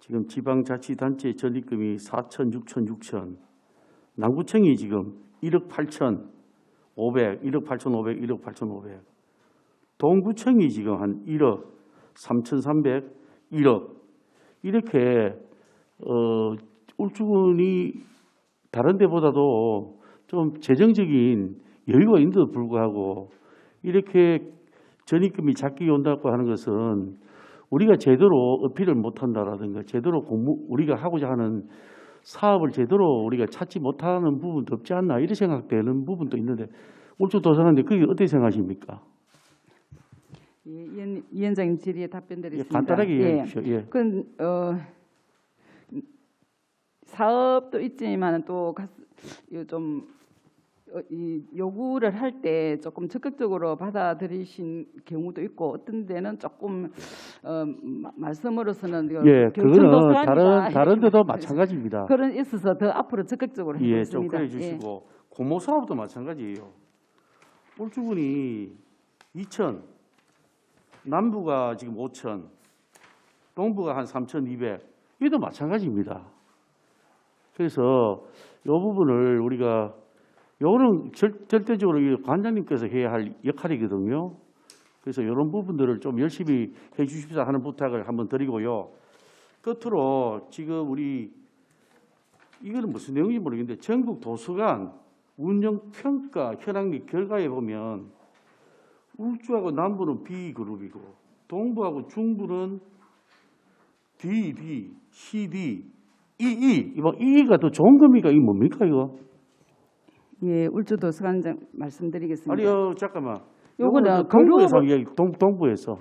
지금 지방자치단체 전입금이 4천, 6천, 6천, 남구청이 지금 1억 8천 5백, 1억 8천 5백, 1억 8천 5백, 동구청이 지금 한 1억 3천 3백, 1억 이렇게 울주군이 다른 데보다도 좀 재정적인 여유가 있는데도 불구하고 이렇게 전입금이 작게 온다고 하는 것은 우리가 제대로 어필을 못한다라든가 제대로 우리가 하고자 하는 사업을 제대로 우리가 찾지 못하는 부분도 없지 않나 이렇게 생각되는 부분도 있는데 울주도서관인데 그게 어떻게 생각하십니까? 예, 위원장님 질의에 답변드리겠습니다. 간단하게 이야기해 주십시오. 예. 사업도 있지만 또 좀 이 요구를 할 때 조금 적극적으로 받아들이신 경우도 있고 어떤 데는 조금 말씀으로서는 예, 그거는 교육청도서관이다 다른 데도 마찬가지입니다. 그런 있어서 더 앞으로 적극적으로 예, 좀 해보겠습니다. 그래 주시고 고모 사업도 마찬가지예요. 울주군이 2천, 남부가 지금 5천, 동부가 한 3,200, 이도 마찬가지입니다. 그래서 이 부분을 우리가 요거는 절대적으로 이 관장님께서 해야 할 역할이거든요. 그래서 이런 부분들을 좀 열심히 해 주십사 하는 부탁을 한번 드리고요. 끝으로 지금 우리 이거는 무슨 내용인지 모르겠는데 전국 도서관 운영 평가 현황 및 결과에 보면 울주하고 남부는 B그룹이고 동부하고 중부는 DD, CD, EE. 이거 EE가 더 좋은 겁니까? 이게 뭡니까 이거? 예, 울주도서관장 말씀드리겠습니다. 아니요, 잠깐만. 요거는 동부에서 이야기, 동부에서.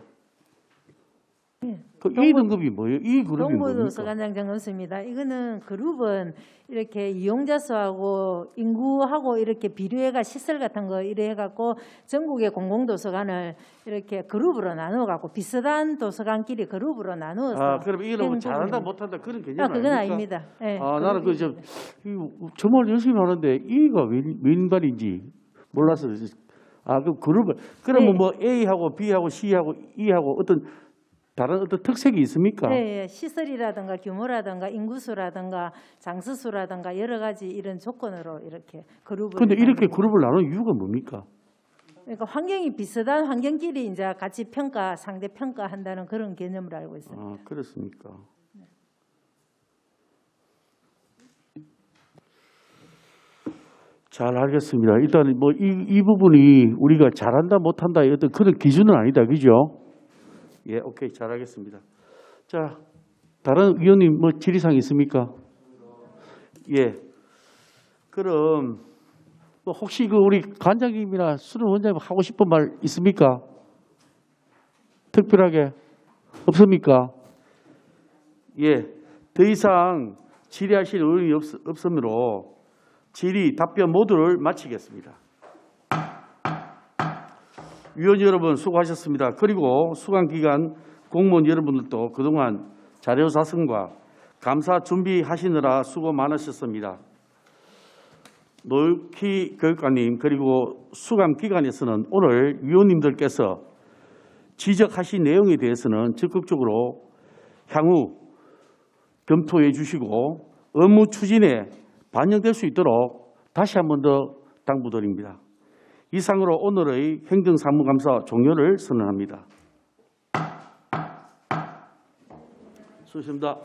그 E 등급이 뭐예요? E 그룹이 뭡니까? 동부도서관장 없습니다. 이거는 그룹은 이렇게 이용자 수하고 인구하고 이렇게 비례가 시설 같은 거 이래 해갖고 전국의 공공도서관을 이렇게 그룹으로 나누어갖고 비슷한 도서관끼리 그룹으로 나누어서. 아, 그럼 이거는 뭐 잘한다 못한다 그런 개념 그건 아닙니까? 아닙니다. 네, 아, 나는 정말 열심히 하는데 E가 웬말인지 몰라서. 아, 그 그룹을 그러면 네. 뭐 A하고 B하고 C하고 E하고 다른 어떤 특색이 있습니까? 네, 시설이라든가 규모라든가 인구수라든가 장수수라든가 여러 가지 이런 조건으로 이렇게 그룹을. 그런데 이렇게 나눕니다. 그룹을 나눈 이유가 뭡니까? 그러니까 환경이 비슷한 환경끼리 이제 같이 평가, 상대 평가한다는 그런 개념을 알고 있습니다. 아, 그렇습니까? 잘 알겠습니다. 일단 뭐 이 부분이 우리가 잘한다 못한다 어떤 그런 기준은 아니다, 그죠? 예, 오케이, 잘 알겠습니다. 자, 다른 위원님 뭐 질의사항 있습니까? 예. 그럼 뭐 혹시 그 우리 관장님이나 수련 원장님 하고 싶은 말 있습니까? 특별하게 없습니까? 예, 더 이상 질의하실 의원이 없으므로 질의, 답변 모두를 마치겠습니다. 위원 여러분 수고하셨습니다. 그리고 수강기간 공무원 여러분들도 그동안 자료 작성과 감사 준비하시느라 수고 많으셨습니다. 노익희 교육관님 그리고 수감기관에서는 오늘 위원님들께서 지적하신 내용에 대해서는 적극적으로 향후 검토해 주시고 업무 추진에 반영될 수 있도록 다시 한 번 더 당부드립니다. 이상으로 오늘의 행정사무감사 종료를 선언합니다. 수고하셨습니다.